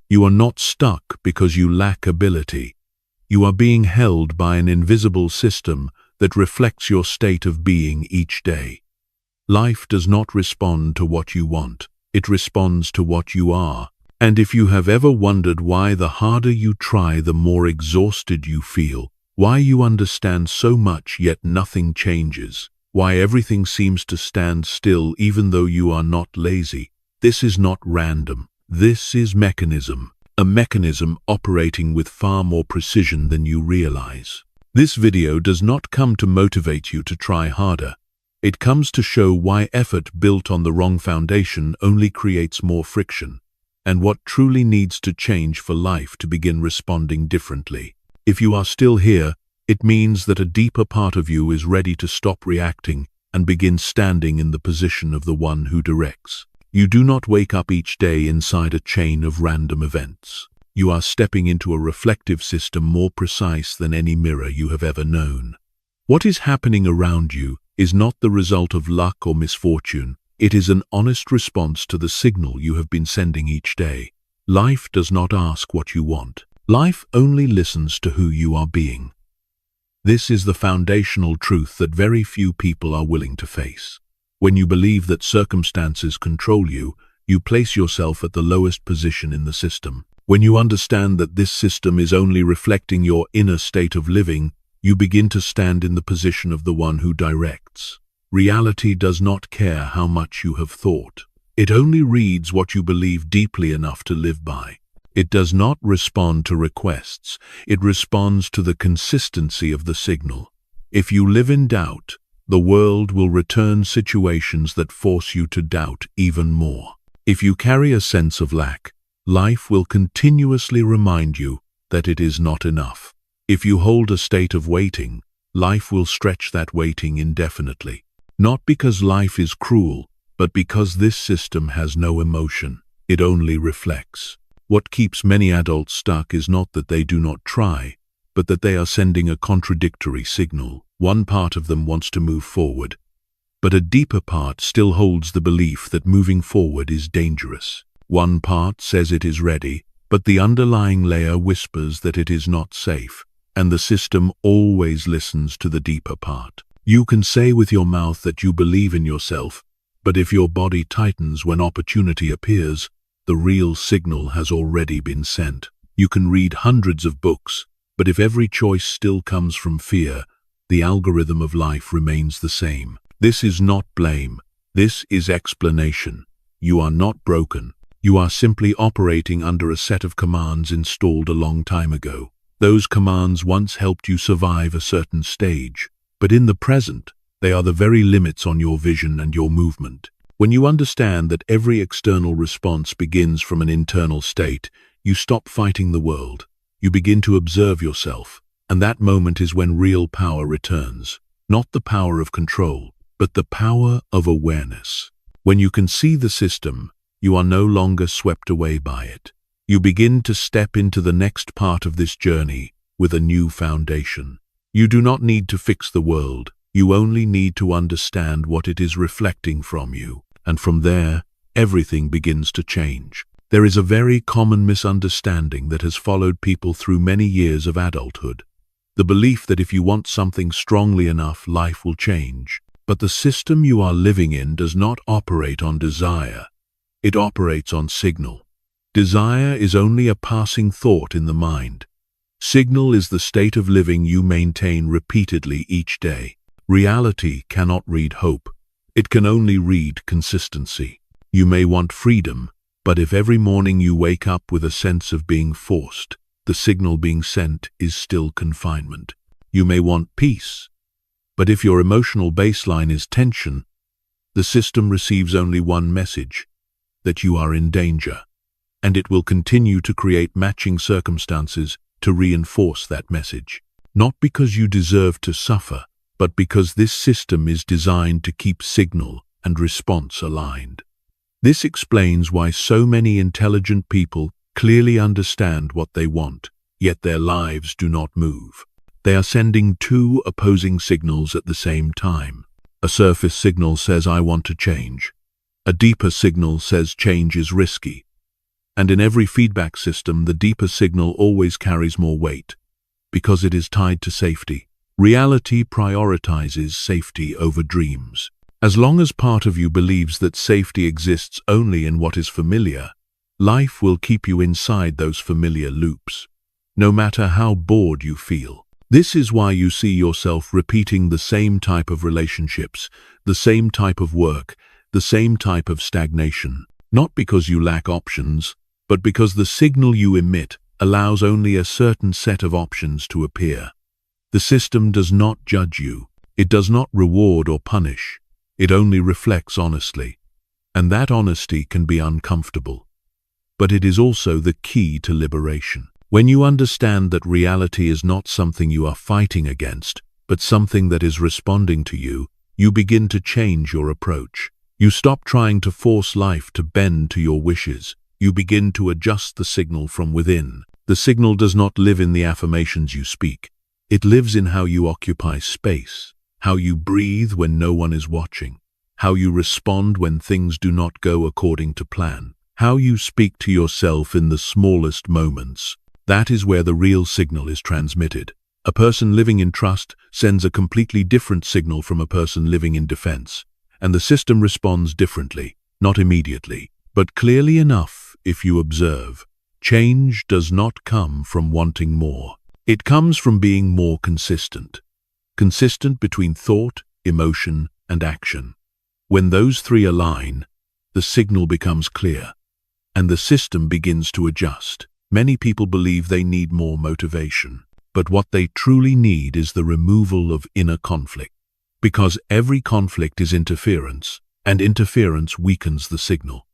You are not stuck because you lack ability. You are being held by an invisible system that reflects your state of being each day. Life does not respond to what you want. It responds to what you are. And if you have ever wondered why the harder you try, the more exhausted you feel, why you understand so much yet nothing changes, why everything seems to stand still even though you are not lazy, this is not random. This is mechanism. A mechanism operating with far more precision than you realize. This video does not come to motivate you to try harder. It comes to show why effort built on the wrong foundation only creates more friction, and what truly needs to change for life to begin responding differently. If you are still here, it means that a deeper part of you is ready to stop reacting and begin standing in the position of the one who directs. You do not wake up each day inside a chain of random events. You are stepping into a reflective system more precise than any mirror you have ever known. What is happening around you is not the result of luck or misfortune. It is an honest response to the signal you have been sending each day. Life does not ask what you want. Life only listens to who you are being. This is the foundational truth that very few people are willing to face. When you believe that circumstances control you, you place yourself at the lowest position in the system. When you understand that this system is only reflecting your inner state of living, you begin to stand in the position of the one who directs. Reality does not care how much you have thought. It only reads what you believe deeply enough to live by. It does not respond to requests. It responds to the consistency of the signal. If you live in doubt, the world will return situations that force you to doubt even more. If you carry a sense of lack, life will continuously remind you that it is not enough. If you hold a state of waiting, life will stretch that waiting indefinitely. Not because life is cruel, but because this system has no emotion. It only reflects. What keeps many adults stuck is not that they do not try, but that they are sending a contradictory signal. One part of them wants to move forward, but a deeper part still holds the belief that moving forward is dangerous. One part says it is ready, but the underlying layer whispers that it is not safe, and the system always listens to the deeper part. You can say with your mouth that you believe in yourself, but if your body tightens when opportunity appears, the real signal has already been sent. You can read hundreds of books, but if every choice still comes from fear, the algorithm of life remains the same. This is not blame. This is explanation. You are not broken. You are simply operating under a set of commands installed a long time ago. Those commands once helped you survive a certain stage, but in the present, they are the very limits on your vision and your movement. When you understand that every external response begins from an internal state, you stop fighting the world. You begin to observe yourself. And that moment is when real power returns. Not the power of control, but the power of awareness. When you can see the system, you are no longer swept away by it. You begin to step into the next part of this journey with a new foundation. You do not need to fix the world. You only need to understand what it is reflecting from you. And from there, everything begins to change. There is a very common misunderstanding that has followed people through many years of adulthood. The belief that if you want something strongly enough, life will change. But the system you are living in does not operate on desire. It operates on signal. Desire is only a passing thought in the mind. Signal is the state of living you maintain repeatedly each day. Reality cannot read hope. It can only read consistency. You may want freedom, but if every morning you wake up with a sense of being forced, the signal being sent is still confinement. You may want peace, but if your emotional baseline is tension, the system receives only one message, that you are in danger, and it will continue to create matching circumstances to reinforce that message. Not because you deserve to suffer, but because this system is designed to keep signal and response aligned. This explains why so many intelligent people clearly understand what they want, yet their lives do not move. They are sending two opposing signals at the same time. A surface signal says, I want to change. A deeper signal says change is risky. And in every feedback system, the deeper signal always carries more weight, because it is tied to safety. Reality prioritizes safety over dreams. As long as part of you believes that safety exists only in what is familiar, life will keep you inside those familiar loops, no matter how bored you feel. This is why you see yourself repeating the same type of relationships, the same type of work, the same type of stagnation. Not because you lack options, but because the signal you emit allows only a certain set of options to appear. The system does not judge you. It does not reward or punish. It only reflects honestly. And that honesty can be uncomfortable. But it is also the key to liberation. When you understand that reality is not something you are fighting against, but something that is responding to you, you begin to change your approach. You stop trying to force life to bend to your wishes. You begin to adjust the signal from within. The signal does not live in the affirmations you speak. It lives in how you occupy space, how you breathe when no one is watching, how you respond when things do not go according to plan, how you speak to yourself in the smallest moments. That is where the real signal is transmitted. A person living in trust sends a completely different signal from a person living in defense, and the system responds differently, not immediately, but clearly enough if you observe. Change does not come from wanting more. It comes from being more consistent. Consistent between thought, emotion, and action. When those three align, the signal becomes clear, and the system begins to adjust. Many people believe they need more motivation, but what they truly need is the removal of inner conflict. Because every conflict is interference, and interference weakens the signal.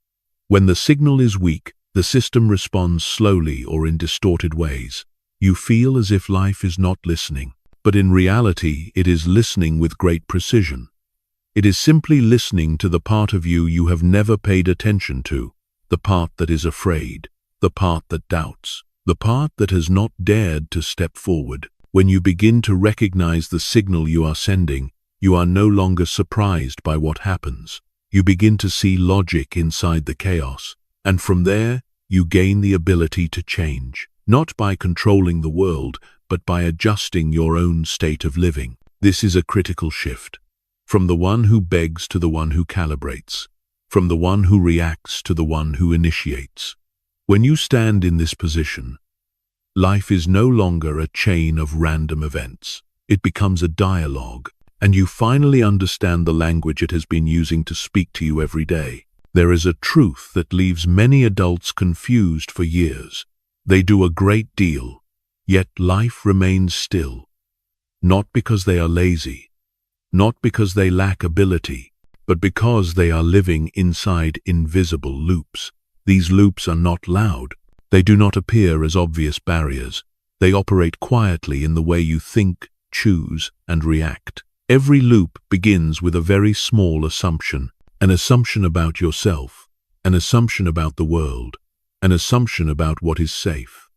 When the signal is weak, the system responds slowly or in distorted ways. You feel as if life is not listening, but in reality it is listening with great precision. It is simply listening to the part of you you have never paid attention to, the part that is afraid, the part that doubts, the part that has not dared to step forward. When you begin to recognize the signal you are sending, you are no longer surprised by what happens. You begin to see logic inside the chaos, and from there, you gain the ability to change. Not by controlling the world, but by adjusting your own state of living. This is a critical shift. From the one who begs to the one who calibrates. From the one who reacts to the one who initiates. When you stand in this position, life is no longer a chain of random events. It becomes a dialogue, and you finally understand the language it has been using to speak to you every day. There is a truth that leaves many adults confused for years. They do a great deal, yet life remains still. Not because they are lazy, not because they lack ability, but because they are living inside invisible loops. These loops are not loud. They do not appear as obvious barriers. They operate quietly in the way you think, choose, and react. Every loop begins with a very small assumption, an assumption about yourself, an assumption about the world, an assumption about what is safe.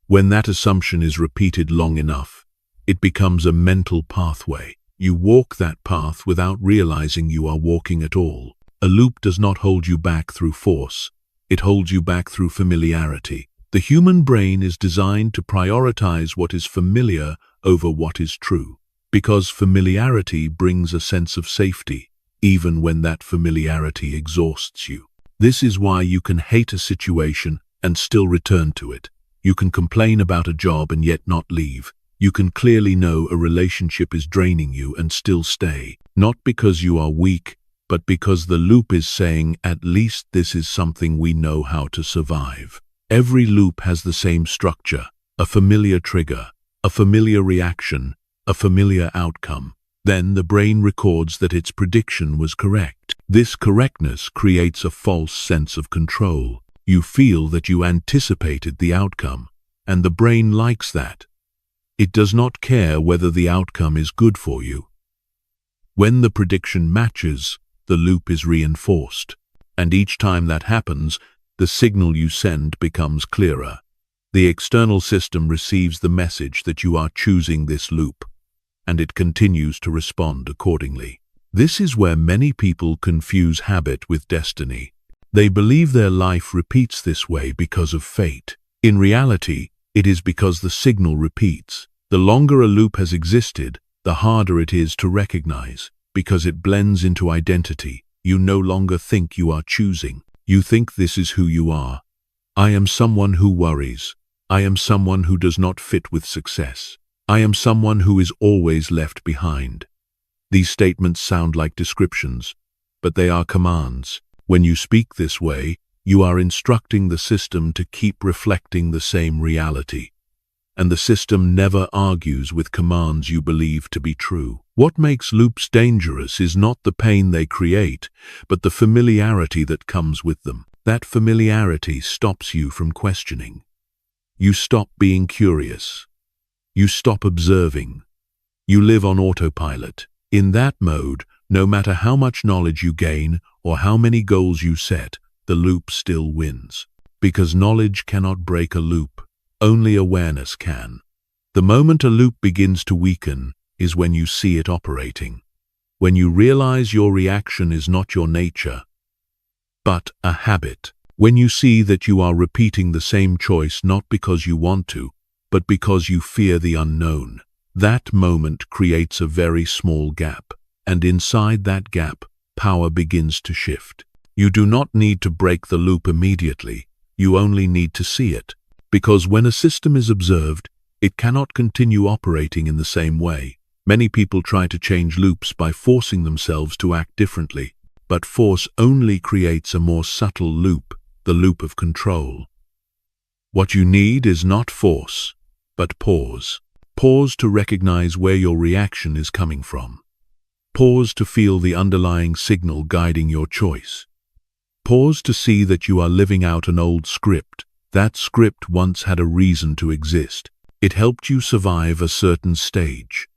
When that assumption is repeated long enough, it becomes a mental pathway. You walk that path without realizing you are walking at all. A loop does not hold you back through force. It holds you back through familiarity. The human brain is designed to prioritize what is familiar over what is true, because familiarity brings a sense of safety, even when that familiarity exhausts you. This is why you can hate a situation and still return to it. You can complain about a job and yet not leave. You can clearly know a relationship is draining you and still stay. Not because you are weak, but because the loop is saying, at least this is something we know how to survive. Every loop has the same structure, a familiar trigger, a familiar reaction, a familiar outcome. Then the brain records that its prediction was correct. This correctness creates a false sense of control. You feel that you anticipated the outcome, and the brain likes that. It does not care whether the outcome is good for you. When the prediction matches, the loop is reinforced, and each time that happens, the signal you send becomes clearer. The external system receives the message that you are choosing this loop, and it continues to respond accordingly. This is where many people confuse habit with destiny. They believe their life repeats this way because of fate. In reality, it is because the signal repeats. The longer a loop has existed, the harder it is to recognize, because it blends into identity. You no longer think you are choosing. You think this is who you are. I am someone who worries. I am someone who does not fit with success. I am someone who is always left behind. These statements sound like descriptions, but they are commands. When you speak this way, you are instructing the system to keep reflecting the same reality. And the system never argues with commands you believe to be true. What makes loops dangerous is not the pain they create, but the familiarity that comes with them. That familiarity stops you from questioning. You stop being curious. You stop observing. You live on autopilot. In that mode, no matter how much knowledge you gain or how many goals you set, the loop still wins. Because knowledge cannot break a loop. Only awareness can. The moment a loop begins to weaken is when you see it operating. When you realize your reaction is not your nature, but a habit. When you see that you are repeating the same choice not because you want to, but because you fear the unknown. That moment creates a very small gap, and inside that gap, power begins to shift. You do not need to break the loop immediately. You only need to see it. Because when a system is observed, it cannot continue operating in the same way. Many people try to change loops by forcing themselves to act differently, but force only creates a more subtle loop, the loop of control. What you need is not force, but pause. Pause to recognize where your reaction is coming from. Pause to feel the underlying signal guiding your choice. Pause to see that you are living out an old script. That script once had a reason to exist. It helped you survive a certain stage,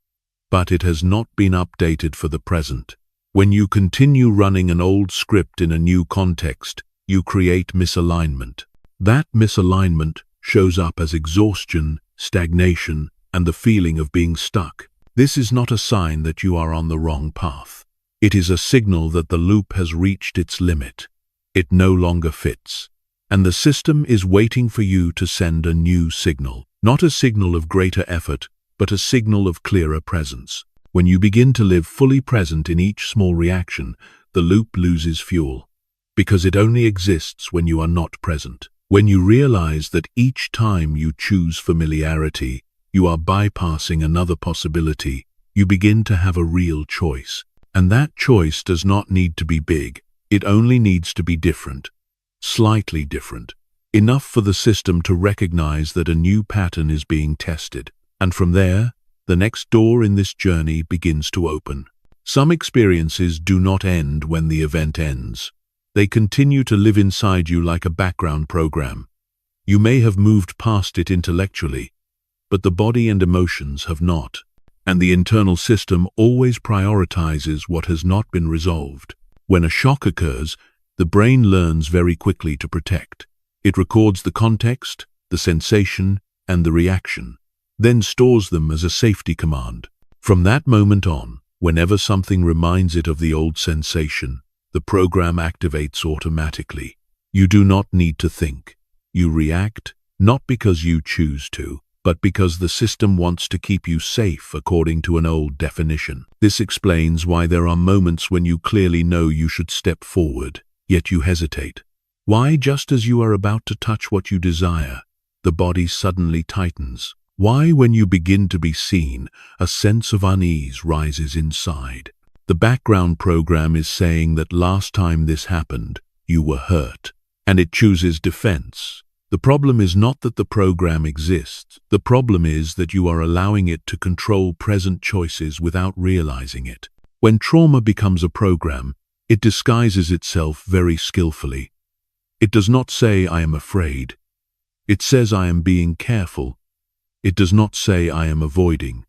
but it has not been updated for the present. When you continue running an old script in a new context, you create misalignment. That misalignment shows up as exhaustion, stagnation, and the feeling of being stuck. This is not a sign that you are on the wrong path. It is a signal that the loop has reached its limit. It no longer fits. And the system is waiting for you to send a new signal. Not a signal of greater effort, but a signal of clearer presence. When you begin to live fully present in each small reaction, the loop loses fuel. Because it only exists when you are not present. When you realize that each time you choose familiarity, you are bypassing another possibility, you begin to have a real choice. And that choice does not need to be big. It only needs to be different. Slightly different. Enough for the system to recognize that a new pattern is being tested. And from there, the next door in this journey begins to open. Some experiences do not end when the event ends. They continue to live inside you like a background program. You may have moved past it intellectually, but the body and emotions have not. And the internal system always prioritizes what has not been resolved. When a shock occurs, the brain learns very quickly to protect. It records the context, the sensation, and the reaction, then stores them as a safety command. From that moment on, whenever something reminds it of the old sensation, the program activates automatically. You do not need to think. You react, not because you choose to, but because the system wants to keep you safe according to an old definition. This explains why there are moments when you clearly know you should step forward, yet you hesitate. Why, just as you are about to touch what you desire, the body suddenly tightens? Why, when you begin to be seen, a sense of unease rises inside? The background program is saying that last time this happened, you were hurt, and it chooses defense. The problem is not that the program exists. The problem is that you are allowing it to control present choices without realizing it. When trauma becomes a program, it disguises itself very skillfully. It does not say, "I am afraid." It says, "I am being careful." It does not say, "I am avoiding."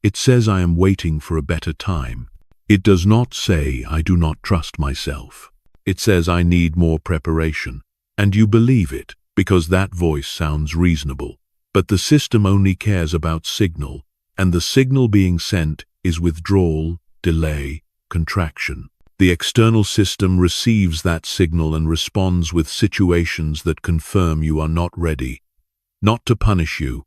It says, "I am waiting for a better time." It does not say, "I do not trust myself." It says, "I need more preparation." And you believe it, because that voice sounds reasonable. But the system only cares about signal, and the signal being sent is withdrawal, delay, contraction. The external system receives that signal and responds with situations that confirm you are not ready, not to punish you,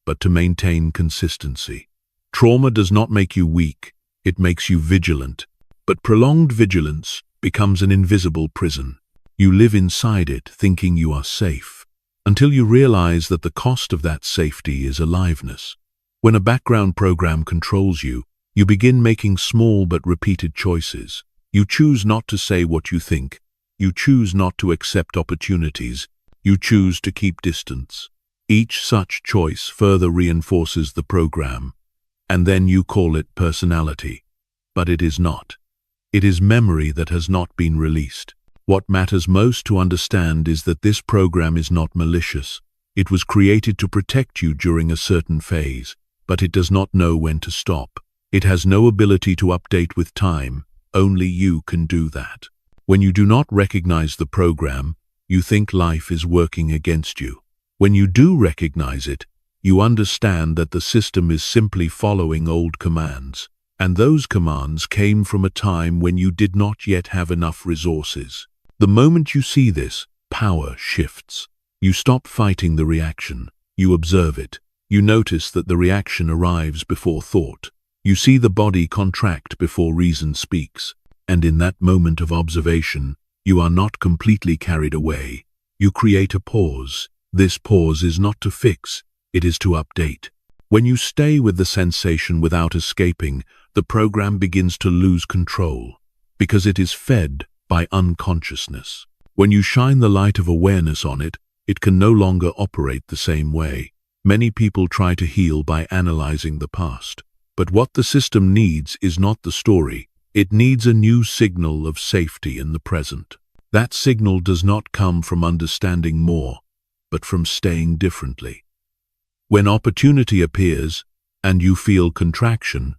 but to maintain consistency. Trauma does not make you weak, it makes you vigilant. But prolonged vigilance becomes an invisible prison. You live inside it thinking you are safe, until you realize that the cost of that safety is aliveness. When a background program controls you, you begin making small but repeated choices. You choose not to say what you think. You choose not to accept opportunities. You choose to keep distance. Each such choice further reinforces the program, and then you call it personality. But it is not. It is memory that has not been released. What matters most to understand is that this program is not malicious. It was created to protect you during a certain phase, but it does not know when to stop. It has no ability to update with time. Only you can do that. When you do not recognize the program, you think life is working against you. When you do recognize it, you understand that the system is simply following old commands, and those commands came from a time when you did not yet have enough resources. The moment you see this, power shifts. You stop fighting the reaction. You observe it. You notice that the reaction arrives before thought. You see the body contract before reason speaks, and in that moment of observation, you are not completely carried away. You create a pause. This pause is not to fix, it is to update. When you stay with the sensation without escaping, the program begins to lose control, because it is fed by unconsciousness. When you shine the light of awareness on it, it can no longer operate the same way. Many people try to heal by analyzing the past. But what the system needs is not the story. It needs a new signal of safety in the present. That signal does not come from understanding more, but from staying differently. When opportunity appears, and you feel contraction,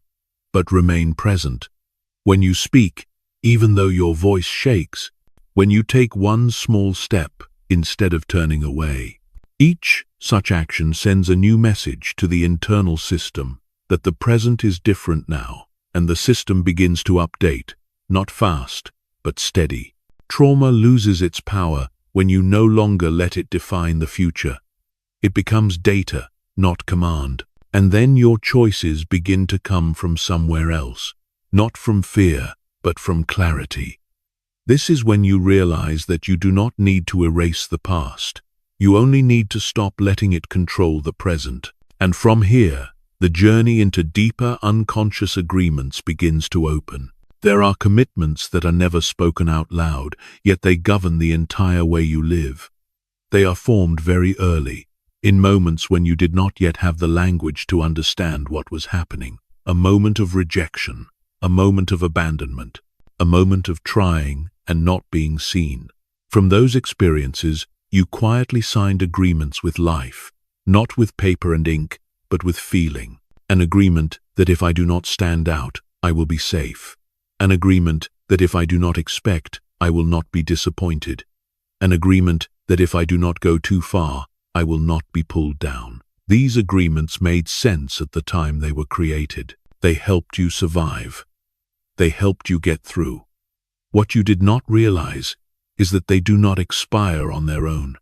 but remain present. When you speak, even though your voice shakes. When you take one small step instead of turning away. Each such action sends a new message to the internal system that the present is different now, and the system begins to update, not fast, but steady. Trauma loses its power when you no longer let it define the future. It becomes data, not command, and then your choices begin to come from somewhere else, not from fear, but from clarity. This is when you realize that you do not need to erase the past. You only need to stop letting it control the present. And from here, the journey into deeper unconscious agreements begins to open. There are commitments that are never spoken out loud, yet they govern the entire way you live. They are formed very early, in moments when you did not yet have the language to understand what was happening. A moment of rejection, a moment of abandonment, a moment of trying and not being seen. From those experiences, you quietly signed agreements with life, not with paper and ink, but with feeling. An agreement that if I do not stand out, I will be safe. An agreement that if I do not expect, I will not be disappointed. An agreement that if I do not go too far, I will not be pulled down. These agreements made sense at the time they were created. They helped you survive. They helped you get through. What you did not realize is that they do not expire on their own.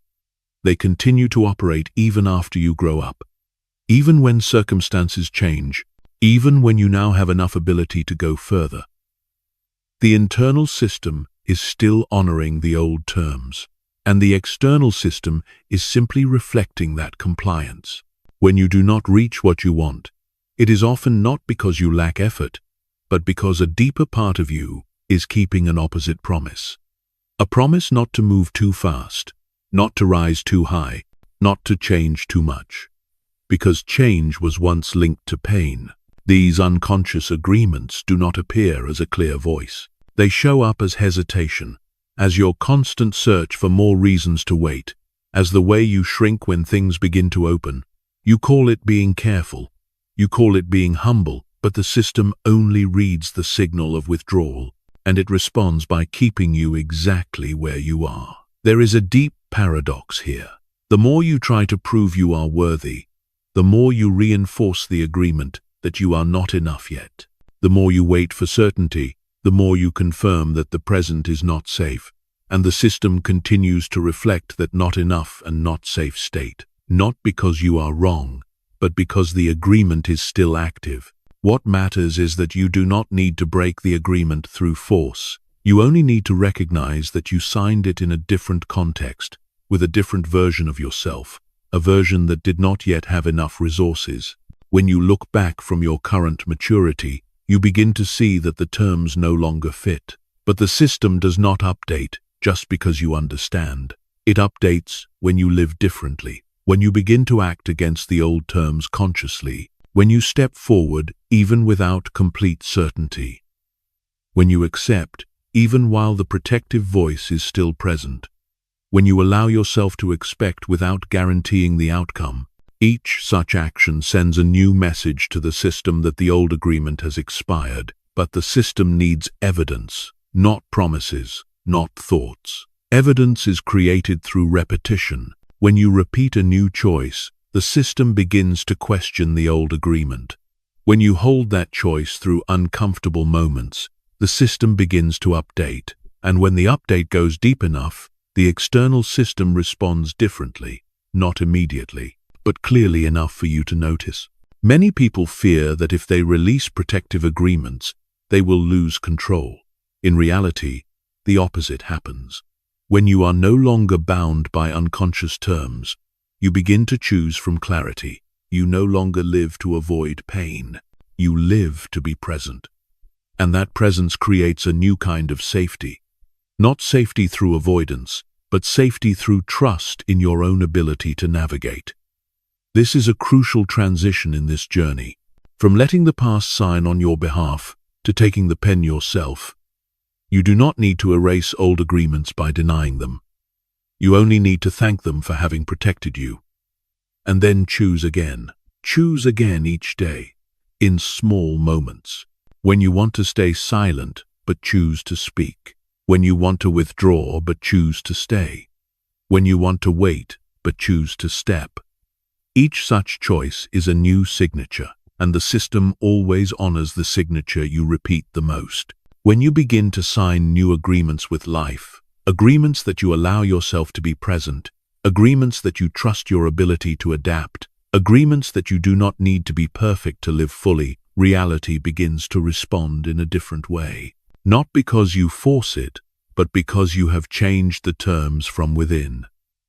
They continue to operate even after you grow up. Even when circumstances change, even when you now have enough ability to go further. The internal system is still honoring the old terms, and the external system is simply reflecting that compliance. When you do not reach what you want, it is often not because you lack effort, but because a deeper part of you is keeping an opposite promise. A promise not to move too fast, not to rise too high, not to change too much. Because change was once linked to pain, these unconscious agreements do not appear as a clear voice. They show up as hesitation, as your constant search for more reasons to wait, as the way you shrink when things begin to open. You call it being careful, you call it being humble, but the system only reads the signal of withdrawal, and it responds by keeping you exactly where you are. There is a deep paradox here. The more you try to prove you are worthy, the more you reinforce the agreement that you are not enough yet. The more you wait for certainty, the more you confirm that the present is not safe, and the system continues to reflect that not enough and not safe state. Not because you are wrong, but because the agreement is still active. What matters is that you do not need to break the agreement through force. You only need to recognize that you signed it in a different context, with a different version of yourself, a version that did not yet have enough resources. When you look back from your current maturity, you begin to see that the terms no longer fit. But the system does not update just because you understand. It updates when you live differently, when you begin to act against the old terms consciously, when you step forward even without complete certainty, when you accept even while the protective voice is still present, when you allow yourself to expect without guaranteeing the outcome. Each such action sends a new message to the system that the old agreement has expired, but the system needs evidence, not promises, not thoughts. Evidence is created through repetition. When you repeat a new choice, the system begins to question the old agreement. When you hold that choice through uncomfortable moments, the system begins to update, and when the update goes deep enough, the external system responds differently, not immediately, but clearly enough for you to notice. Many people fear that if they release protective agreements, they will lose control. In reality, the opposite happens. When you are no longer bound by unconscious terms, you begin to choose from clarity. You no longer live to avoid pain. You live to be present. And that presence creates a new kind of safety. Not safety through avoidance, but safety through trust in your own ability to navigate. This is a crucial transition in this journey, from letting the past sign on your behalf to taking the pen yourself. You do not need to erase old agreements by denying them. You only need to thank them for having protected you. And then choose again. Choose again each day, in small moments. When you want to stay silent, but choose to speak. When you want to withdraw, but choose to stay. When you want to wait, but choose to step. Each such choice is a new signature, and the system always honors the signature you repeat the most. When you begin to sign new agreements with life, agreements that you allow yourself to be present, agreements that you trust your ability to adapt, agreements that you do not need to be perfect to live fully, reality begins to respond in a different way. Not because you force it, but because you have changed the terms from within.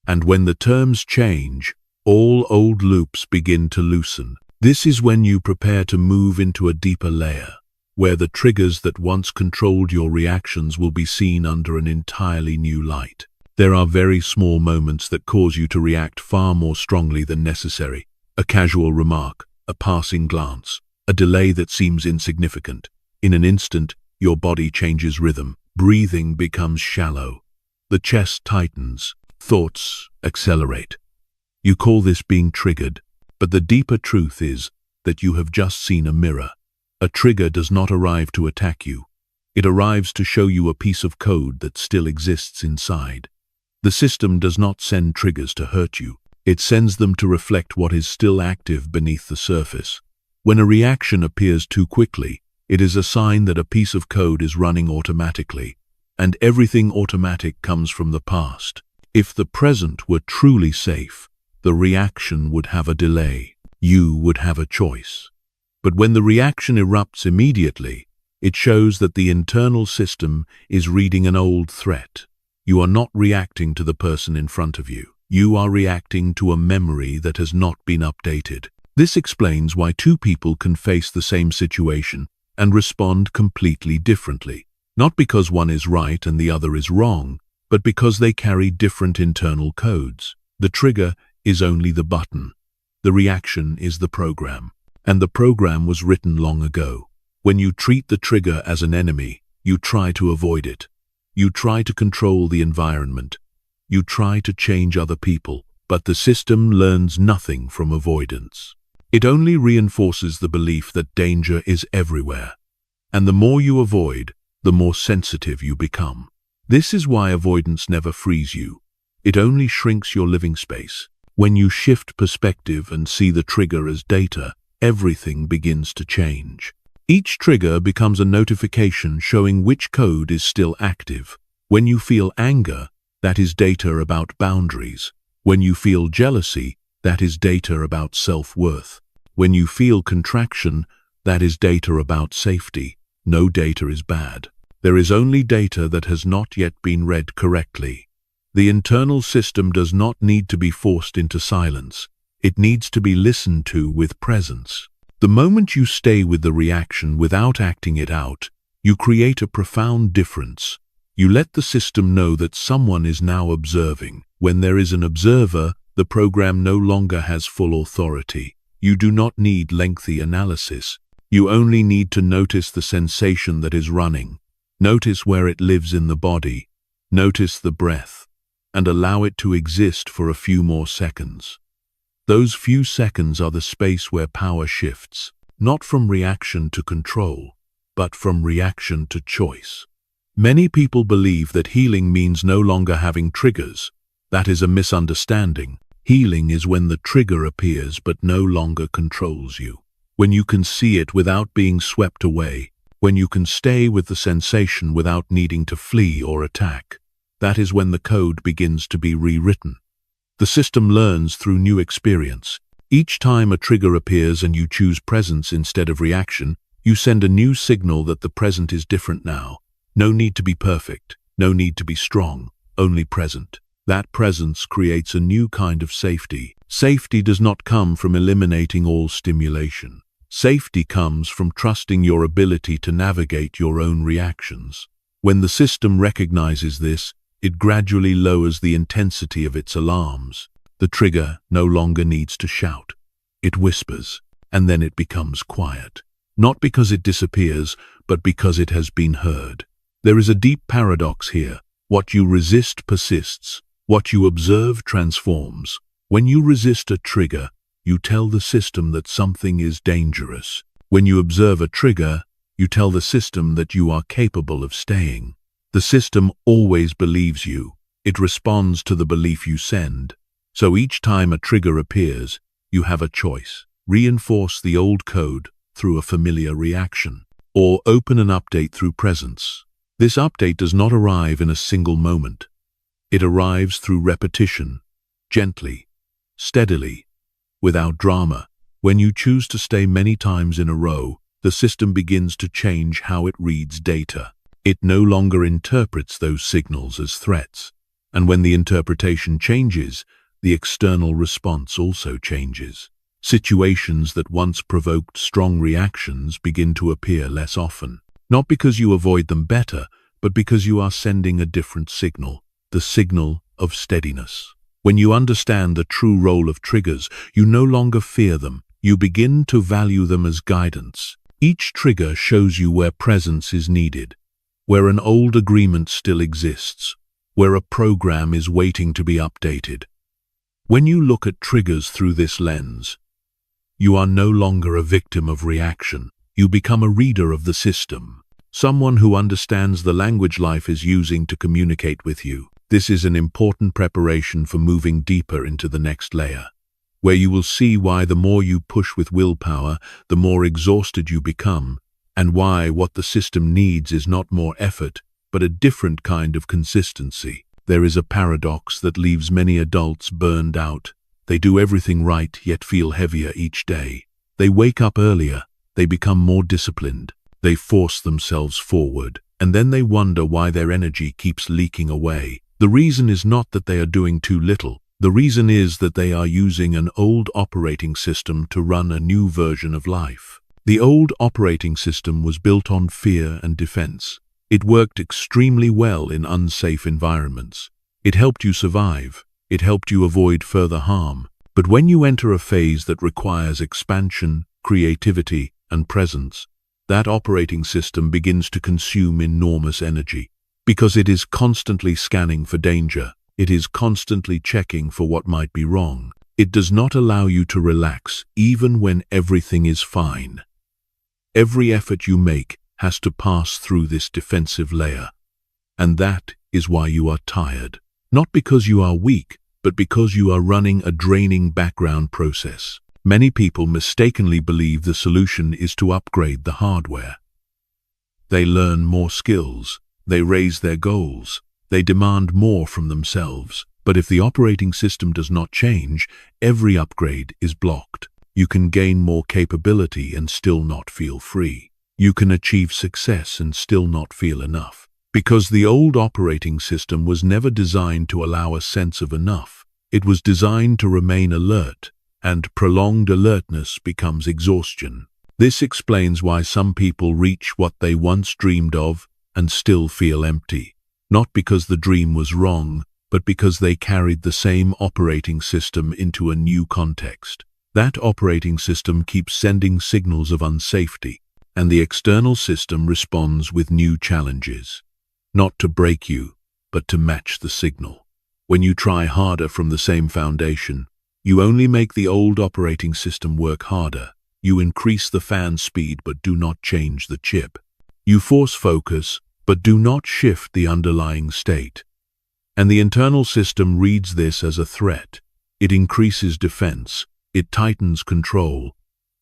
And when the terms change, all old loops begin to loosen. This is when you prepare to move into a deeper layer, where the triggers that once controlled your reactions will be seen under an entirely new light. There are very small moments that cause you to react far more strongly than necessary. A casual remark, a passing glance, a delay that seems insignificant. In an instant, your body changes rhythm. Breathing becomes shallow. The chest tightens. Thoughts accelerate. You call this being triggered, but the deeper truth is that you have just seen a mirror. A trigger does not arrive to attack you. It arrives to show you a piece of code that still exists inside. The system does not send triggers to hurt you. It sends them to reflect what is still active beneath the surface. When a reaction appears too quickly, it is a sign that a piece of code is running automatically, and everything automatic comes from the past. If the present were truly safe, the reaction would have a delay. You would have a choice. But when the reaction erupts immediately, it shows that the internal system is reading an old threat. You are not reacting to the person in front of you. You are reacting to a memory that has not been updated. This explains why two people can face the same situation and respond completely differently. Not because one is right and the other is wrong, but because they carry different internal codes. The trigger is only the button. The reaction is the program. And the program was written long ago. When you treat the trigger as an enemy, you try to avoid it. You try to control the environment. You try to change other people, but the system learns nothing from avoidance. It only reinforces the belief that danger is everywhere. And the more you avoid, the more sensitive you become. This is why avoidance never frees you. It only shrinks your living space. When you shift perspective and see the trigger as data, everything begins to change. Each trigger becomes a notification showing which code is still active. When you feel anger, that is data about boundaries. When you feel jealousy, that is data about self-worth. When you feel contraction, that is data about safety. No data is bad. There is only data that has not yet been read correctly. The internal system does not need to be forced into silence. It needs to be listened to with presence. The moment you stay with the reaction without acting it out, you create a profound difference. You let the system know that someone is now observing. When there is an observer, the program no longer has full authority. You do not need lengthy analysis. You only need to notice the sensation that is running. Notice where it lives in the body. Notice the breath, and allow it to exist for a few more seconds. Those few seconds are the space where power shifts, not from reaction to control, but from reaction to choice. Many people believe that healing means no longer having triggers. That is a misunderstanding. Healing is when the trigger appears but no longer controls you. When you can see it without being swept away. When you can stay with the sensation without needing to flee or attack. That is when the code begins to be rewritten. The system learns through new experience. Each time a trigger appears and you choose presence instead of reaction, you send a new signal that the present is different now. No need to be perfect, no need to be strong, only present. That presence creates a new kind of safety. Safety does not come from eliminating all stimulation. Safety comes from trusting your ability to navigate your own reactions. When the system recognizes this, it gradually lowers the intensity of its alarms. The trigger no longer needs to shout. It whispers, and then it becomes quiet. Not because it disappears, but because it has been heard. There is a deep paradox here. What you resist persists. What you observe transforms. When you resist a trigger, you tell the system that something is dangerous. When you observe a trigger, you tell the system that you are capable of staying. The system always believes you. It responds to the belief you send. So each time a trigger appears, you have a choice. Reinforce the old code through a familiar reaction, or open an update through presence. This update does not arrive in a single moment. It arrives through repetition, gently, steadily, without drama. When you choose to stay many times in a row, the system begins to change how it reads data. It no longer interprets those signals as threats. And when the interpretation changes, the external response also changes. Situations that once provoked strong reactions begin to appear less often. Not because you avoid them better, but because you are sending a different signal, the signal of steadiness. When you understand the true role of triggers, you no longer fear them. You begin to value them as guidance. Each trigger shows you where presence is needed, where an old agreement still exists, where a program is waiting to be updated. When you look at triggers through this lens, you are no longer a victim of reaction. You become a reader of the system, someone who understands the language life is using to communicate with you. This is an important preparation for moving deeper into the next layer, where you will see why the more you push with willpower, the more exhausted you become, and why what the system needs is not more effort, but a different kind of consistency. There is a paradox that leaves many adults burned out. They do everything right, yet feel heavier each day. They wake up earlier, they become more disciplined, they force themselves forward, and then they wonder why their energy keeps leaking away. The reason is not that they are doing too little. The reason is that they are using an old operating system to run a new version of life. The old operating system was built on fear and defense. It worked extremely well in unsafe environments. It helped you survive. It helped you avoid further harm. But when you enter a phase that requires expansion, creativity, and presence, that operating system begins to consume enormous energy. Because it is constantly scanning for danger. It is constantly checking for what might be wrong. It does not allow you to relax, even when everything is fine. Every effort you make has to pass through this defensive layer. And that is why you are tired. Not because you are weak, but because you are running a draining background process. Many people mistakenly believe the solution is to upgrade the hardware. They learn more skills, they raise their goals, they demand more from themselves. But if the operating system does not change, every upgrade is blocked. You can gain more capability and still not feel free. You can achieve success and still not feel enough. Because the old operating system was never designed to allow a sense of enough. It was designed to remain alert, and prolonged alertness becomes exhaustion. This explains why some people reach what they once dreamed of and still feel empty. Not because the dream was wrong, but because they carried the same operating system into a new context. That operating system keeps sending signals of unsafety, and the external system responds with new challenges. Not to break you, but to match the signal. When you try harder from the same foundation, you only make the old operating system work harder. You increase the fan speed but do not change the chip. You force focus but do not shift the underlying state. And the internal system reads this as a threat. It increases defense, it tightens control,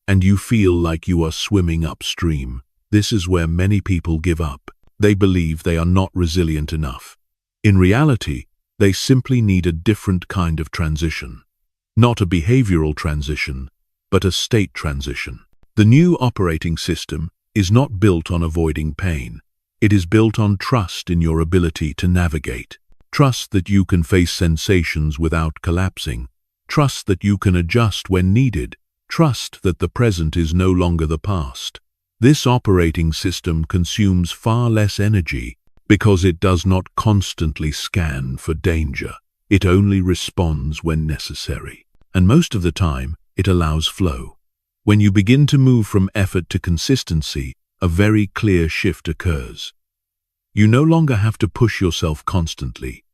and you feel like you are swimming upstream. This is where many people give up. They believe they are not resilient enough. In reality, they simply need a different kind of transition. Not a behavioral transition, but a state transition. The new operating system is not built on avoiding pain. It is built on trust in your ability to navigate. Trust that you can face sensations without collapsing. Trust that you can adjust when needed. Trust that the present is no longer the past. This operating system consumes far less energy because it does not constantly scan for danger. It only responds when necessary. And most of the time, it allows flow. When you begin to move from effort to consistency, a very clear shift occurs. You no longer have to push yourself constantly.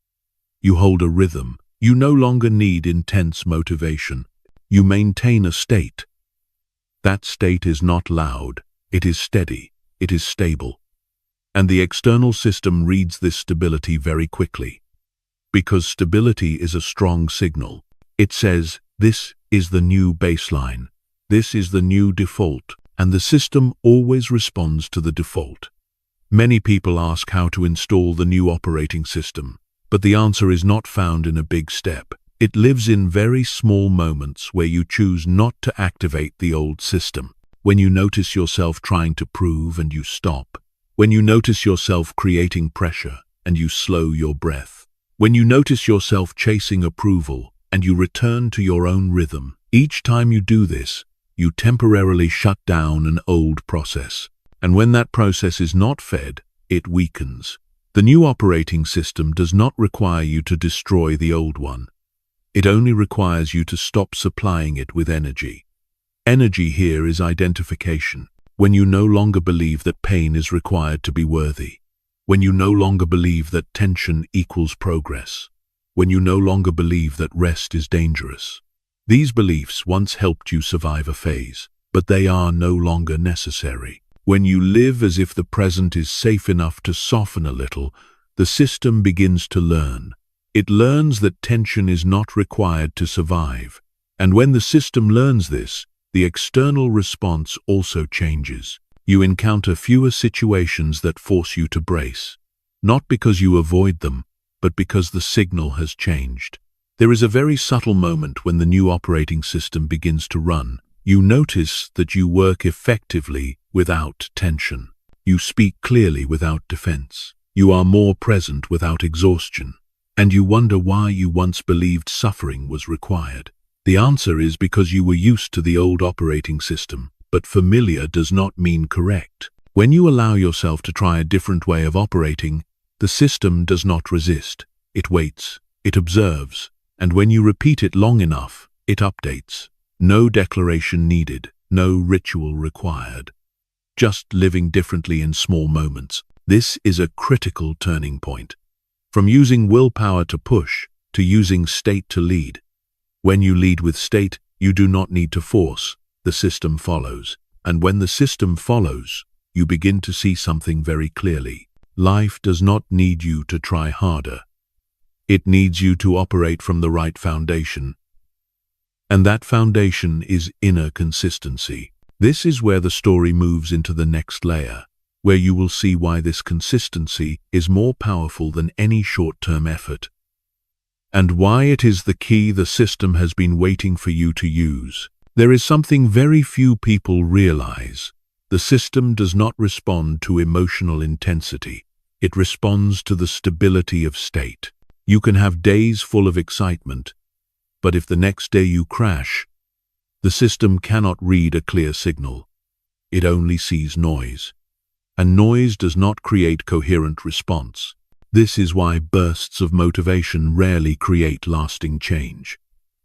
You hold a rhythm. You no longer need intense motivation. You maintain a state. That state is not loud. It is steady. It is stable. And the external system reads this stability very quickly. Because stability is a strong signal. It says, this is the new baseline. This is the new default. And the system always responds to the default. Many people ask how to install the new operating system, but the answer is not found in a big step. It lives in very small moments where you choose not to activate the old system. When you notice yourself trying to prove and you stop. When you notice yourself creating pressure and you slow your breath. When you notice yourself chasing approval and you return to your own rhythm. Each time you do this, you temporarily shut down an old process. And when that process is not fed, it weakens. The new operating system does not require you to destroy the old one. It only requires you to stop supplying it with energy. Energy here is identification. When you no longer believe that pain is required to be worthy. When you no longer believe that tension equals progress. When you no longer believe that rest is dangerous. These beliefs once helped you survive a phase, but they are no longer necessary. When you live as if the present is safe enough to soften a little, the system begins to learn. It learns that tension is not required to survive. And when the system learns this, the external response also changes. You encounter fewer situations that force you to brace. Not because you avoid them, but because the signal has changed. There is a very subtle moment when the new operating system begins to run. You notice that you work effectively without tension. You speak clearly without defense. You are more present without exhaustion. And you wonder why you once believed suffering was required. The answer is because you were used to the old operating system, but familiar does not mean correct. When you allow yourself to try a different way of operating, the system does not resist. It waits, it observes, and when you repeat it long enough, it updates. No declaration needed, no ritual required. Just living differently in small moments. This is a critical turning point. From using willpower to push, to using state to lead. When you lead with state, you do not need to force. The system follows. And when the system follows, you begin to see something very clearly. Life does not need you to try harder. It needs you to operate from the right foundation. And that foundation is inner consistency. This is where the story moves into the next layer, where you will see why this consistency is more powerful than any short-term effort, and why it is the key the system has been waiting for you to use. There is something very few people realize. The system does not respond to emotional intensity. It responds to the stability of state. You can have days full of excitement, but if the next day you crash, the system cannot read a clear signal. It only sees noise. And noise does not create coherent response. This is why bursts of motivation rarely create lasting change.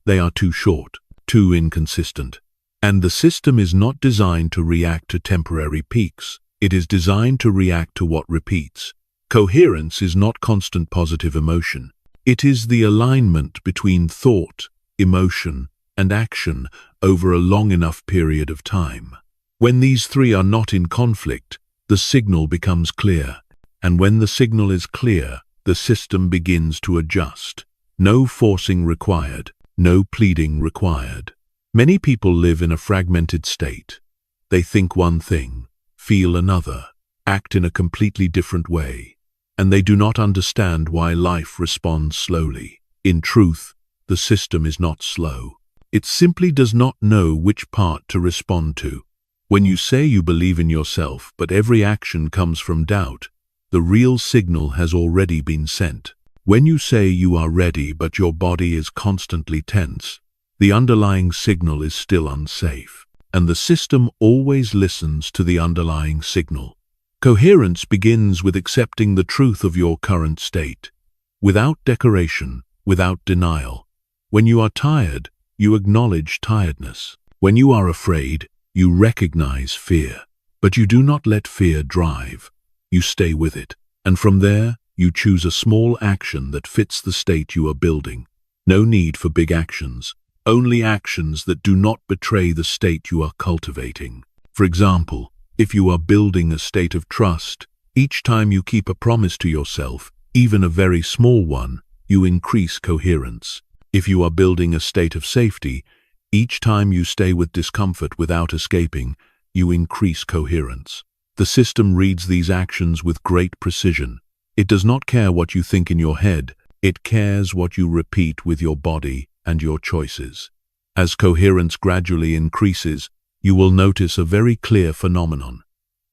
They are too short, too inconsistent. And the system is not designed to react to temporary peaks. It is designed to react to what repeats. Coherence is not constant positive emotion. It is the alignment between thought, emotion, and action over a long enough period of time. When these three are not in conflict, the signal becomes clear. And when the signal is clear, the system begins to adjust. No forcing required, no pleading required. Many people live in a fragmented state. They think one thing, feel another, act in a completely different way, and they do not understand why life responds slowly. In truth, the system is not slow. It simply does not know which part to respond to. When you say you believe in yourself, but every action comes from doubt, the real signal has already been sent. When you say you are ready, but your body is constantly tense, the underlying signal is still unsafe, and the system always listens to the underlying signal. Coherence begins with accepting the truth of your current state, without decoration, without denial. When you are tired, you acknowledge tiredness. When you are afraid, you recognize fear, but you do not let fear drive. You stay with it, and from there, you choose a small action that fits the state you are building. No need for big actions, only actions that do not betray the state you are cultivating. For example, if you are building a state of trust, each time you keep a promise to yourself, even a very small one, you increase coherence. If you are building a state of safety, each time you stay with discomfort without escaping, you increase coherence. The system reads these actions with great precision. It does not care what you think in your head. It cares what you repeat with your body and your choices. As coherence gradually increases, you will notice a very clear phenomenon.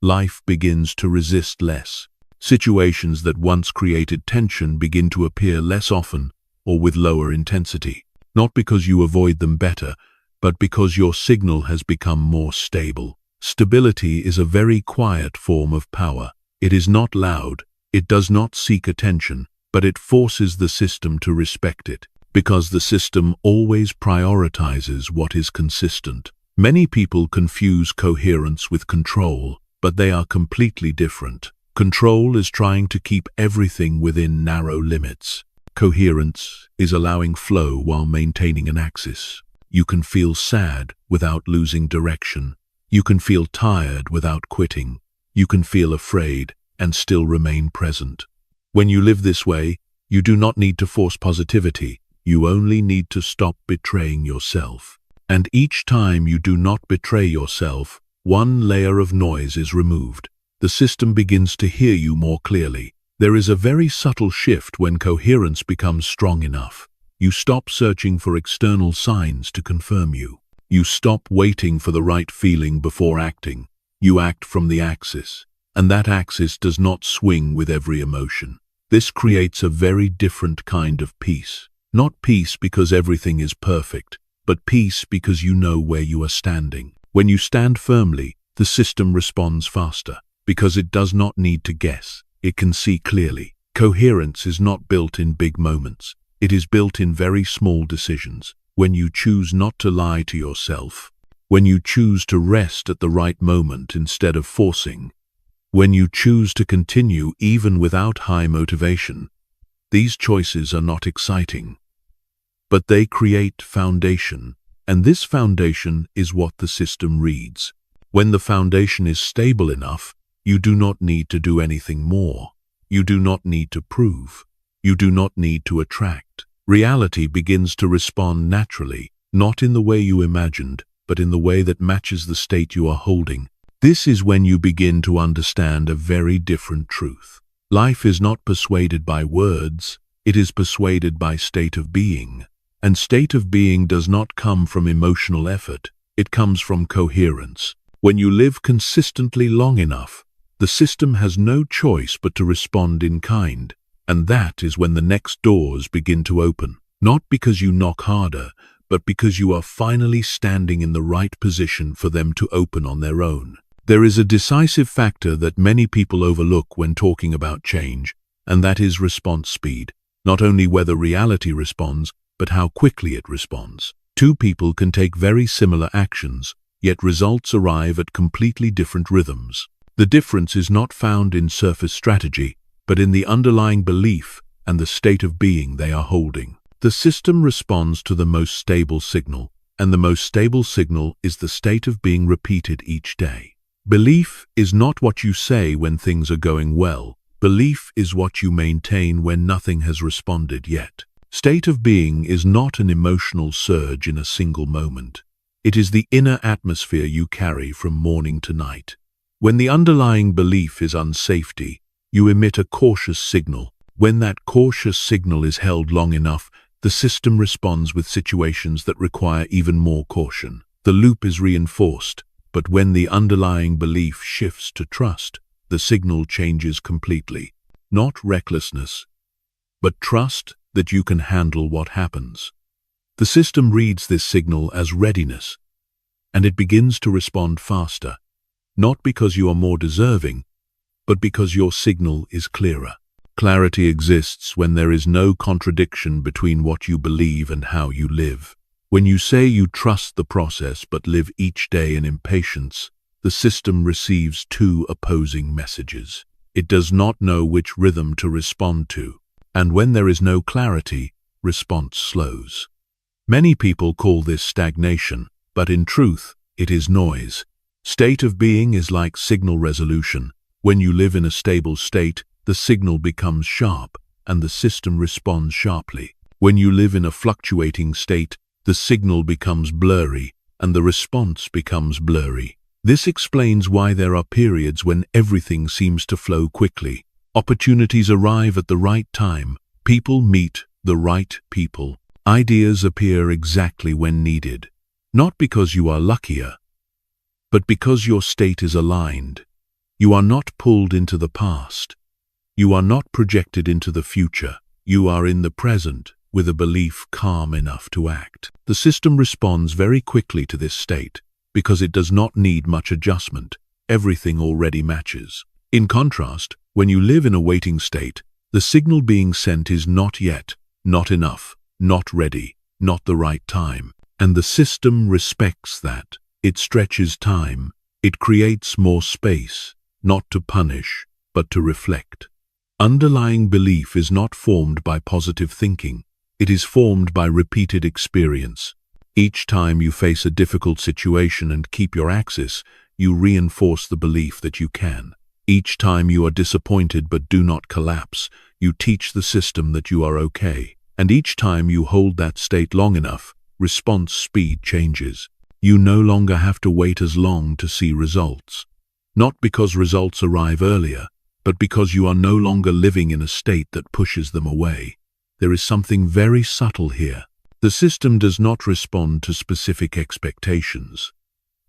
Life begins to resist less. Situations that once created tension begin to appear less often or with lower intensity, not because you avoid them better, but because your signal has become more stable. Stability is a very quiet form of power. It is not loud, it does not seek attention, but it forces the system to respect it, because the system always prioritizes what is consistent. Many people confuse coherence with control, but they are completely different. Control is trying to keep everything within narrow limits. Coherence is allowing flow while maintaining an axis. You can feel sad without losing direction. You can feel tired without quitting. You can feel afraid and still remain present. When you live this way, you do not need to force positivity. You only need to stop betraying yourself. And each time you do not betray yourself, one layer of noise is removed. The system begins to hear you more clearly. There is a very subtle shift when coherence becomes strong enough. You stop searching for external signs to confirm you. You stop waiting for the right feeling before acting. You act from the axis, and that axis does not swing with every emotion. This creates a very different kind of peace. Not peace because everything is perfect, but peace because you know where you are standing. When you stand firmly, the system responds faster, because it does not need to guess. It can see clearly. Coherence is not built in big moments. It is built in very small decisions. When you choose not to lie to yourself, when you choose to rest at the right moment instead of forcing, when you choose to continue even without high motivation, these choices are not exciting, but they create foundation, and this foundation is what the system reads. When the foundation is stable enough, you do not need to do anything more. You do not need to prove. You do not need to attract. Reality begins to respond naturally. not in the way you imagined, but in the way that matches the state you are holding. This is when you begin to understand a very different truth. Life is not persuaded by words, it is persuaded by state of being. And state of being does not come from emotional effort, it comes from coherence. When you live consistently long enough, the system has no choice but to respond in kind, and that is when the next doors begin to open. Not because you knock harder, but because you are finally standing in the right position for them to open on their own. There is a decisive factor that many people overlook when talking about change, and that is response speed. Not only whether reality responds, but how quickly it responds. Two people can take very similar actions, yet results arrive at completely different rhythms. The difference is not found in surface strategy, but in the underlying belief and the state of being they are holding. The system responds to the most stable signal, and the most stable signal is the state of being repeated each day. Belief is not what you say when things are going well. Belief is what you maintain when nothing has responded yet. State of being is not an emotional surge in a single moment. It is the inner atmosphere you carry from morning to night. When the underlying belief is unsafety, you emit a cautious signal. When that cautious signal is held long enough, the system responds with situations that require even more caution. The loop is reinforced, but when the underlying belief shifts to trust, the signal changes completely. Not recklessness, but trust that you can handle what happens. The system reads this signal as readiness, and it begins to respond faster, not because you are more deserving, but because your signal is clearer. Clarity exists when there is no contradiction between what you believe and how you live. When you say you trust the process but live each day in impatience, the system receives two opposing messages. It does not know which rhythm to respond to, and when there is no clarity, response slows. Many people call this stagnation, but in truth, it is noise. State of being is like signal resolution. When you live in a stable state, the signal becomes sharp, and the system responds sharply. When you live in a fluctuating state, the signal becomes blurry, and the response becomes blurry. This explains why there are periods when everything seems to flow quickly. Opportunities arrive at the right time. People meet the right people. Ideas appear exactly when needed. Not because you are luckier, but because your state is aligned. You are not pulled into the past. You are not projected into the future. You are in the present, with a belief calm enough to act. The system responds very quickly to this state, because it does not need much adjustment. Everything already matches. In contrast, when you live in a waiting state, the signal being sent is not yet, not enough, not ready, not the right time. And the system respects that. It stretches time. It creates more space, not to punish, but to reflect. Underlying belief is not formed by positive thinking. It is formed by repeated experience. Each time you face a difficult situation and keep your axis, you reinforce the belief that you can. Each time you are disappointed but do not collapse, you teach the system that you are okay. And each time you hold that state long enough, response speed changes. You no longer have to wait as long to see results. Not because results arrive earlier, but because you are no longer living in a state that pushes them away. There is something very subtle here. The system does not respond to specific expectations.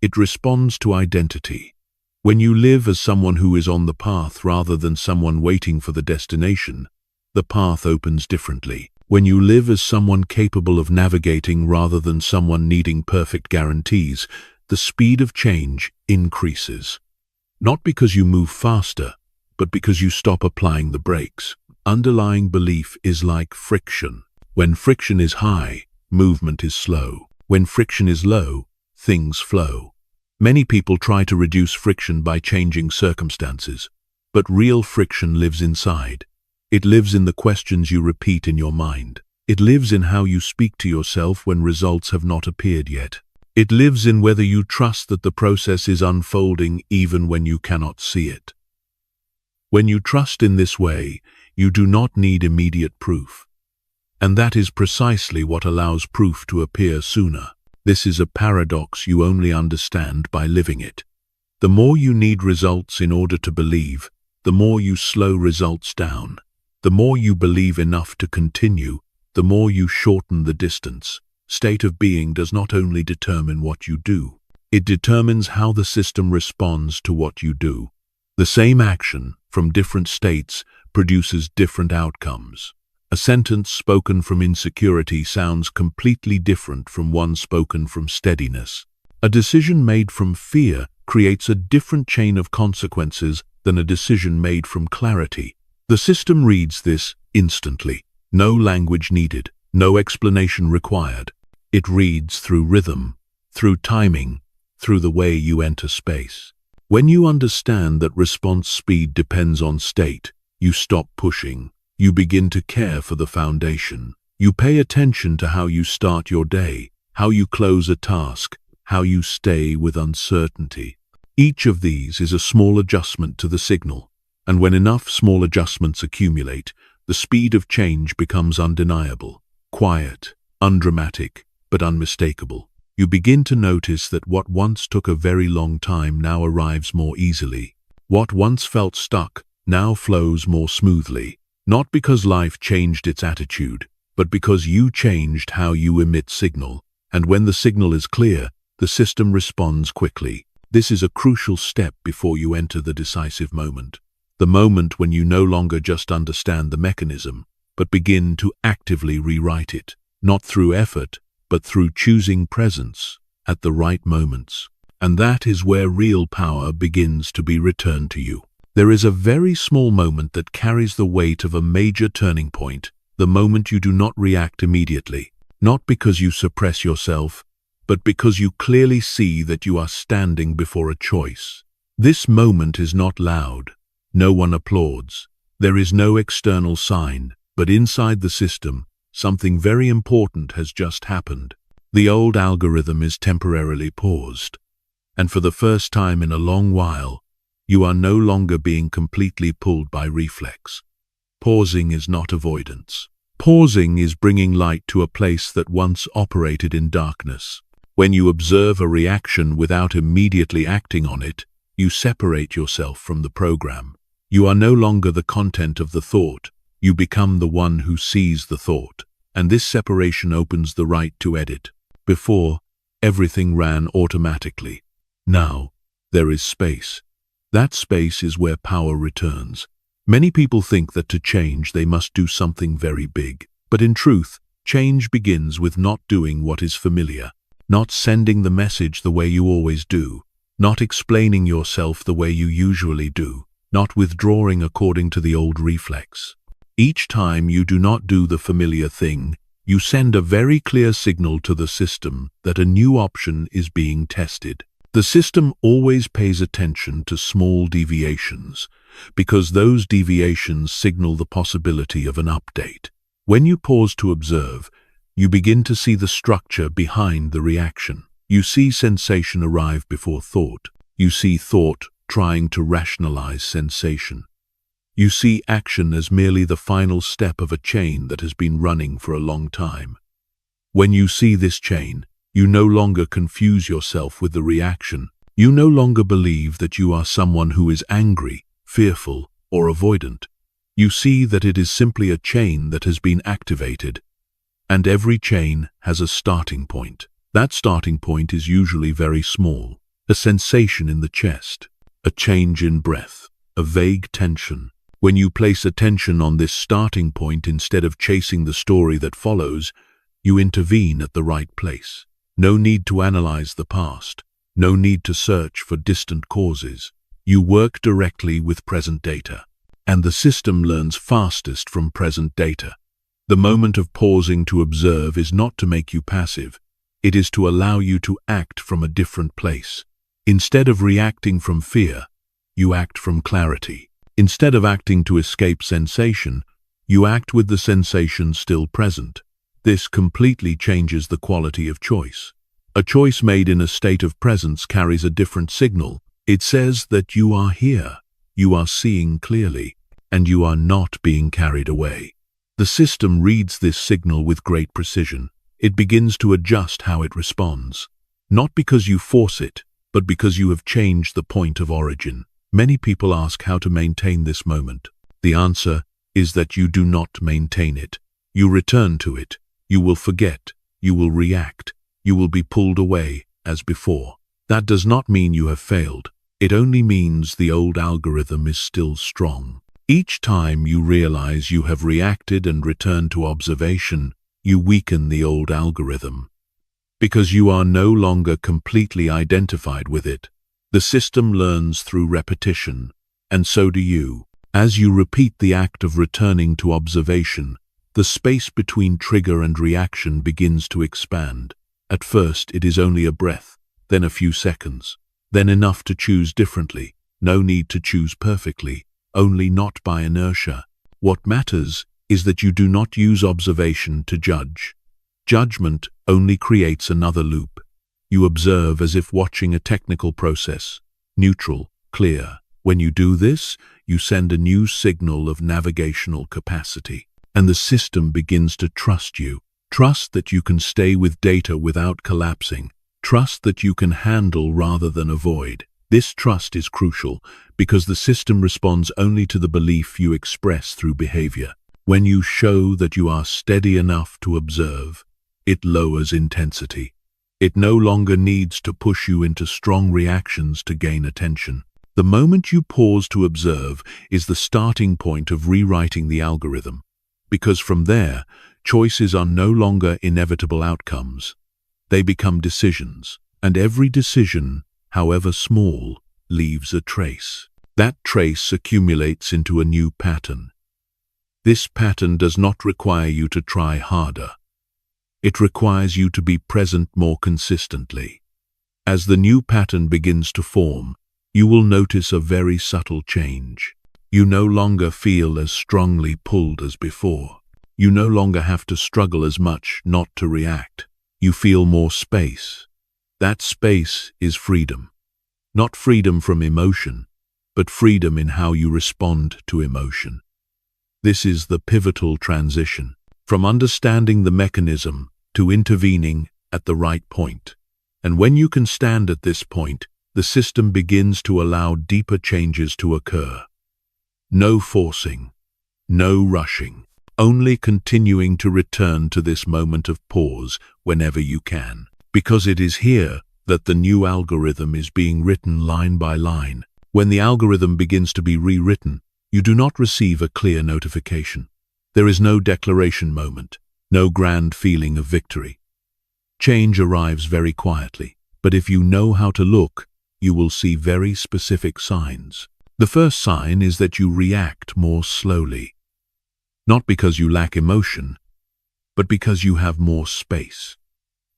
It responds to identity. When you live as someone who is on the path rather than someone waiting for the destination, the path opens differently. When you live as someone capable of navigating rather than someone needing perfect guarantees, the speed of change increases. Not because you move faster, but because you stop applying the brakes. Underlying belief is like friction. When friction is high, movement is slow. When friction is low, things flow. Many people try to reduce friction by changing circumstances, but real friction lives inside. It lives in the questions you repeat in your mind. It lives in how you speak to yourself when results have not appeared yet. It lives in whether you trust that the process is unfolding even when you cannot see it. When you trust in this way, you do not need immediate proof. And that is precisely what allows proof to appear sooner. This is a paradox you only understand by living it. The more you need results in order to believe, the more you slow results down. The more you believe enough to continue, the more you shorten the distance. State of being does not only determine what you do, it determines how the system responds to what you do. The same action, from different states, produces different outcomes. A sentence spoken from insecurity sounds completely different from one spoken from steadiness. A decision made from fear creates a different chain of consequences than a decision made from clarity. The system reads this instantly. No language needed, no explanation required. It reads through rhythm, through timing, through the way you enter space. When you understand that response speed depends on state, you stop pushing. You begin to care for the foundation. You pay attention to how you start your day, how you close a task, how you stay with uncertainty. Each of these is a small adjustment to the signal, and when enough small adjustments accumulate, the speed of change becomes undeniable, quiet, undramatic, but unmistakable. You begin to notice that what once took a very long time now arrives more easily. What once felt stuck now flows more smoothly. Not because life changed its attitude, but because you changed how you emit signal. And when the signal is clear, the system responds quickly. This is a crucial step before you enter the decisive moment. The moment when you no longer just understand the mechanism, but begin to actively rewrite it. Not through effort, but through choosing presence at the right moments. And that is where real power begins to be returned to you. There is a very small moment that carries the weight of a major turning point, the moment you do not react immediately, not because you suppress yourself, but because you clearly see that you are standing before a choice. This moment is not loud. No one applauds. There is no external sign, but inside the system, something very important has just happened. The old algorithm is temporarily paused, and for the first time in a long while, you are no longer being completely pulled by reflex. Pausing is not avoidance. Pausing is bringing light to a place that once operated in darkness. When you observe a reaction without immediately acting on it, you separate yourself from the program. You are no longer the content of the thought. You become the one who sees the thought. And this separation opens the right to edit. Before, everything ran automatically. Now, there is space. That space is where power returns. Many people think that to change they must do something very big. But in truth, change begins with not doing what is familiar, not sending the message the way you always do, not explaining yourself the way you usually do, not withdrawing according to the old reflex. Each time you do not do the familiar thing, you send a very clear signal to the system that a new option is being tested. The system always pays attention to small deviations, because those deviations signal the possibility of an update. When you pause to observe, you begin to see the structure behind the reaction. You see sensation arrive before thought. You see thought trying to rationalize sensation. You see action as merely the final step of a chain that has been running for a long time. When you see this chain, you no longer confuse yourself with the reaction. You no longer believe that you are someone who is angry, fearful, or avoidant. You see that it is simply a chain that has been activated, and every chain has a starting point. That starting point is usually very small, a sensation in the chest, a change in breath, a vague tension. When you place attention on this starting point instead of chasing the story that follows, you intervene at the right place. No need to analyze the past. No need to search for distant causes. You work directly with present data. And the system learns fastest from present data. The moment of pausing to observe is not to make you passive. It is to allow you to act from a different place. Instead of reacting from fear, you act from clarity. Instead of acting to escape sensation, you act with the sensation still present. This completely changes the quality of choice. A choice made in a state of presence carries a different signal. It says that you are here, you are seeing clearly, and you are not being carried away. The system reads this signal with great precision. It begins to adjust how it responds. Not because you force it, but because you have changed the point of origin. Many people ask how to maintain this moment. The answer is that you do not maintain it. You return to it. You will forget. You will react. You will be pulled away, as before. That does not mean you have failed. It only means the old algorithm is still strong. Each time you realize you have reacted and returned to observation, you weaken the old algorithm. Because you are no longer completely identified with it. The system learns through repetition, and so do you. As you repeat the act of returning to observation, the space between trigger and reaction begins to expand. At first, it is only a breath, then a few seconds, then enough to choose differently. No need to choose perfectly, only not by inertia. What matters is that you do not use observation to judge. Judgment only creates another loop. You observe as if watching a technical process, neutral, clear. When you do this, you send a new signal of navigational capacity, and the system begins to trust you. Trust that you can stay with data without collapsing. Trust that you can handle rather than avoid. This trust is crucial because the system responds only to the belief you express through behavior. When you show that you are steady enough to observe, it lowers intensity. It no longer needs to push you into strong reactions to gain attention. The moment you pause to observe is the starting point of rewriting the algorithm, because from there, choices are no longer inevitable outcomes. They become decisions, and every decision, however small, leaves a trace. That trace accumulates into a new pattern. This pattern does not require you to try harder. It requires you to be present more consistently. As the new pattern begins to form, you will notice a very subtle change. You no longer feel as strongly pulled as before. You no longer have to struggle as much not to react. You feel more space. That space is freedom. Not freedom from emotion, but freedom in how you respond to emotion. This is the pivotal transition, from understanding the mechanism to intervening at the right point. And when you can stand at this point, the system begins to allow deeper changes to occur. No forcing, no rushing, only continuing to return to this moment of pause whenever you can. Because it is here that the new algorithm is being written line by line. When the algorithm begins to be rewritten, you do not receive a clear notification. There is no declaration moment, no grand feeling of victory. Change arrives very quietly, but if you know how to look, you will see very specific signs. The first sign is that you react more slowly. Not because you lack emotion, but because you have more space.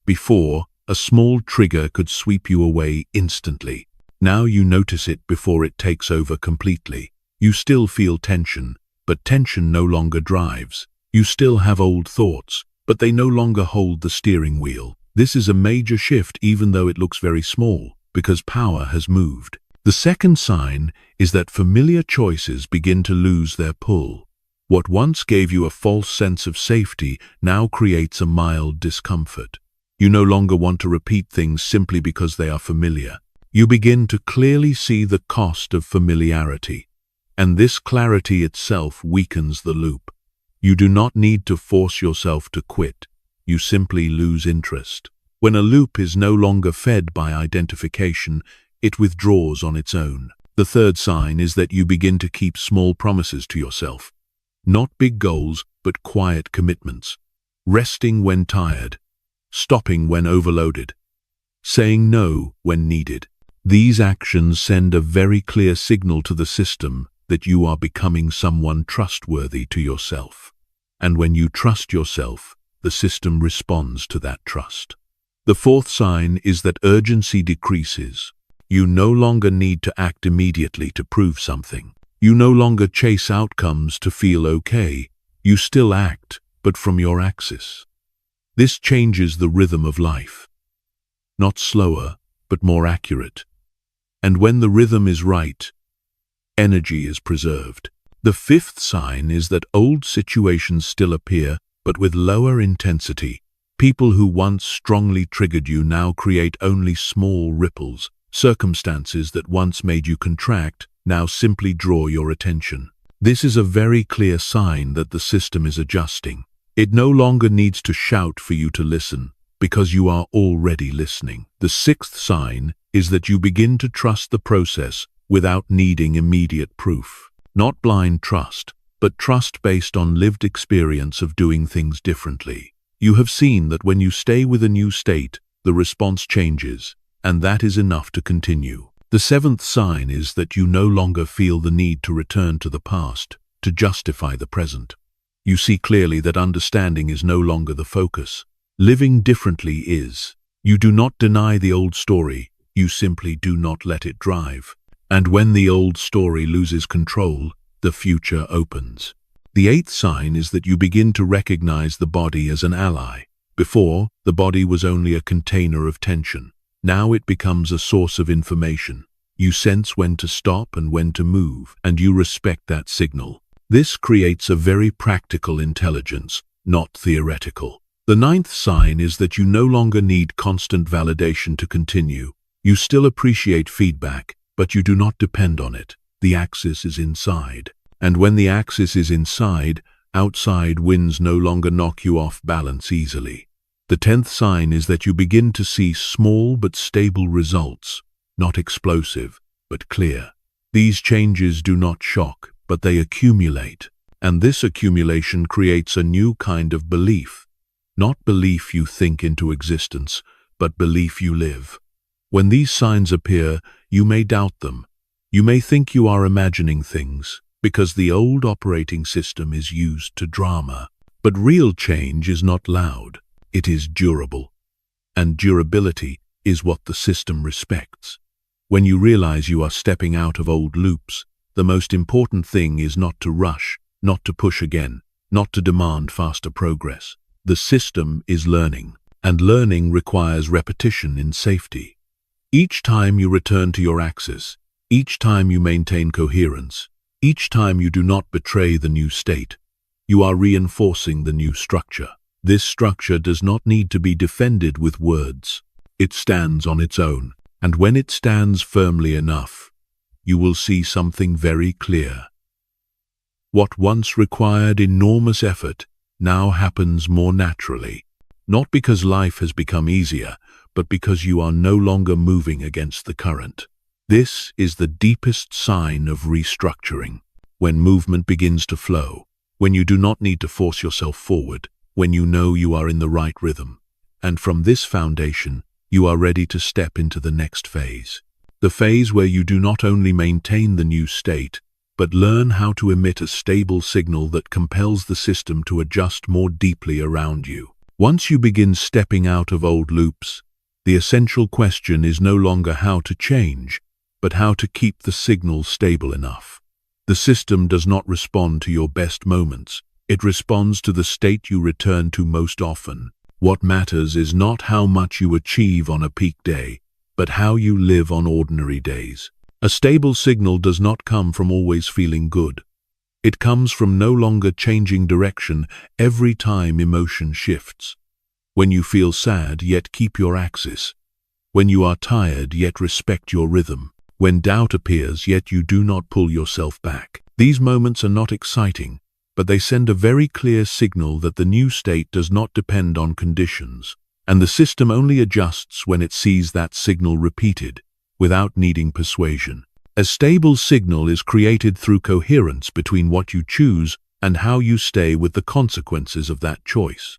Before, a small trigger could sweep you away instantly. Now you notice it before it takes over completely. You still feel tension, but tension no longer drives. You still have old thoughts, but they no longer hold the steering wheel. This is a major shift even though it looks very small, because power has moved. The second sign is that familiar choices begin to lose their pull. What once gave you a false sense of safety now creates a mild discomfort. You no longer want to repeat things simply because they are familiar. You begin to clearly see the cost of familiarity, and this clarity itself weakens the loop. You do not need to force yourself to quit. You simply lose interest. When a loop is no longer fed by identification, it withdraws on its own. The third sign is that you begin to keep small promises to yourself. Not big goals, but quiet commitments. Resting when tired. Stopping when overloaded. Saying no when needed. These actions send a very clear signal to the system that you are becoming someone trustworthy to yourself. And when you trust yourself, the system responds to that trust. The fourth sign is that urgency decreases. You no longer need to act immediately to prove something. You no longer chase outcomes to feel okay. You still act, but from your axis. This changes the rhythm of life. Not slower, but more accurate. And when the rhythm is right, energy is preserved. The fifth sign is that old situations still appear, but with lower intensity. People who once strongly triggered you now create only small ripples. Circumstances that once made you contract now simply draw your attention. This is a very clear sign that the system is adjusting. It no longer needs to shout for you to listen, because you are already listening. The sixth sign is that you begin to trust the process without needing immediate proof. Not blind trust, but trust based on lived experience of doing things differently. You have seen that when you stay with a new state, the response changes, and that is enough to continue. The seventh sign is that you no longer feel the need to return to the past to justify the present. You see clearly that understanding is no longer the focus. Living differently is. You do not deny the old story, you simply do not let it drive. And when the old story loses control, the future opens. The eighth sign is that you begin to recognize the body as an ally. Before, the body was only a container of tension. Now it becomes a source of information. You sense when to stop and when to move, and you respect that signal. This creates a very practical intelligence, not theoretical. The ninth sign is that you no longer need constant validation to continue. You still appreciate feedback, but you do not depend on it. The axis is inside. And when the axis is inside, outside winds no longer knock you off balance easily. The 10th sign is that you begin to see small but stable results, not explosive, but clear. These changes do not shock, but they accumulate. And this accumulation creates a new kind of belief. Not belief you think into existence, but belief you live. When these signs appear, you may doubt them. You may think you are imagining things, because the old operating system is used to drama. But real change is not loud. It is durable. And durability is what the system respects. When you realize you are stepping out of old loops, the most important thing is not to rush, not to push again, not to demand faster progress. The system is learning, and learning requires repetition in safety. Each time you return to your axis, each time you maintain coherence, each time you do not betray the new state, you are reinforcing the new structure. This structure does not need to be defended with words. It stands on its own, and when it stands firmly enough, you will see something very clear. What once required enormous effort now happens more naturally, not because life has become easier, but because you are no longer moving against the current. This is the deepest sign of restructuring, when movement begins to flow, when you do not need to force yourself forward, when you know you are in the right rhythm. And from this foundation, you are ready to step into the next phase. The phase where you do not only maintain the new state, but learn how to emit a stable signal that compels the system to adjust more deeply around you. Once you begin stepping out of old loops, the essential question is no longer how to change, but how to keep the signal stable enough. The system does not respond to your best moments. It responds to the state you return to most often. What matters is not how much you achieve on a peak day, but how you live on ordinary days. A stable signal does not come from always feeling good. It comes from no longer changing direction every time emotion shifts. When you feel sad, yet keep your axis. When you are tired, yet respect your rhythm. When doubt appears, yet you do not pull yourself back. These moments are not exciting, but they send a very clear signal that the new state does not depend on conditions, and the system only adjusts when it sees that signal repeated, without needing persuasion. A stable signal is created through coherence between what you choose and how you stay with the consequences of that choice.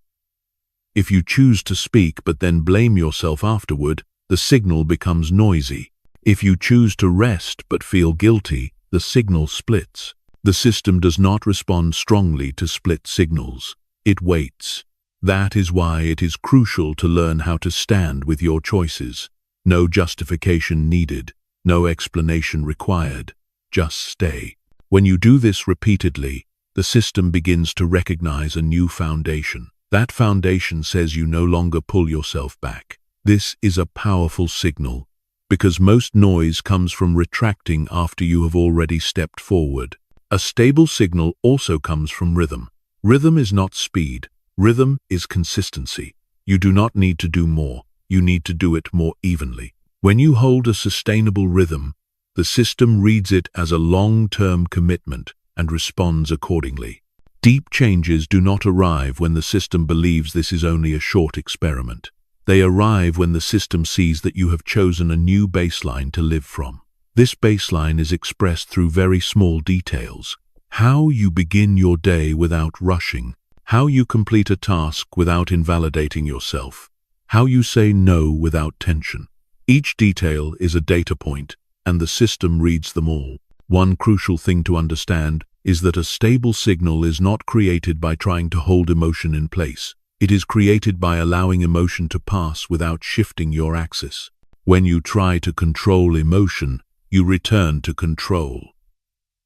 If you choose to speak but then blame yourself afterward, the signal becomes noisy. If you choose to rest but feel guilty, the signal splits. The system does not respond strongly to split signals. It waits. That is why it is crucial to learn how to stand with your choices. No justification needed, no explanation required. Just stay. When you do this repeatedly, the system begins to recognize a new foundation. That foundation says you no longer pull yourself back. This is a powerful signal, because most noise comes from retracting after you have already stepped forward. A stable signal also comes from rhythm. Rhythm is not speed. Rhythm is consistency. You do not need to do more. You need to do it more evenly. When you hold a sustainable rhythm, the system reads it as a long-term commitment and responds accordingly. Deep changes do not arrive when the system believes this is only a short experiment. They arrive when the system sees that you have chosen a new baseline to live from. This baseline is expressed through very small details. How you begin your day without rushing. How you complete a task without invalidating yourself. How you say no without tension. Each detail is a data point, and the system reads them all. One crucial thing to understand is that a stable signal is not created by trying to hold emotion in place. It is created by allowing emotion to pass without shifting your axis. When you try to control emotion, you return to control.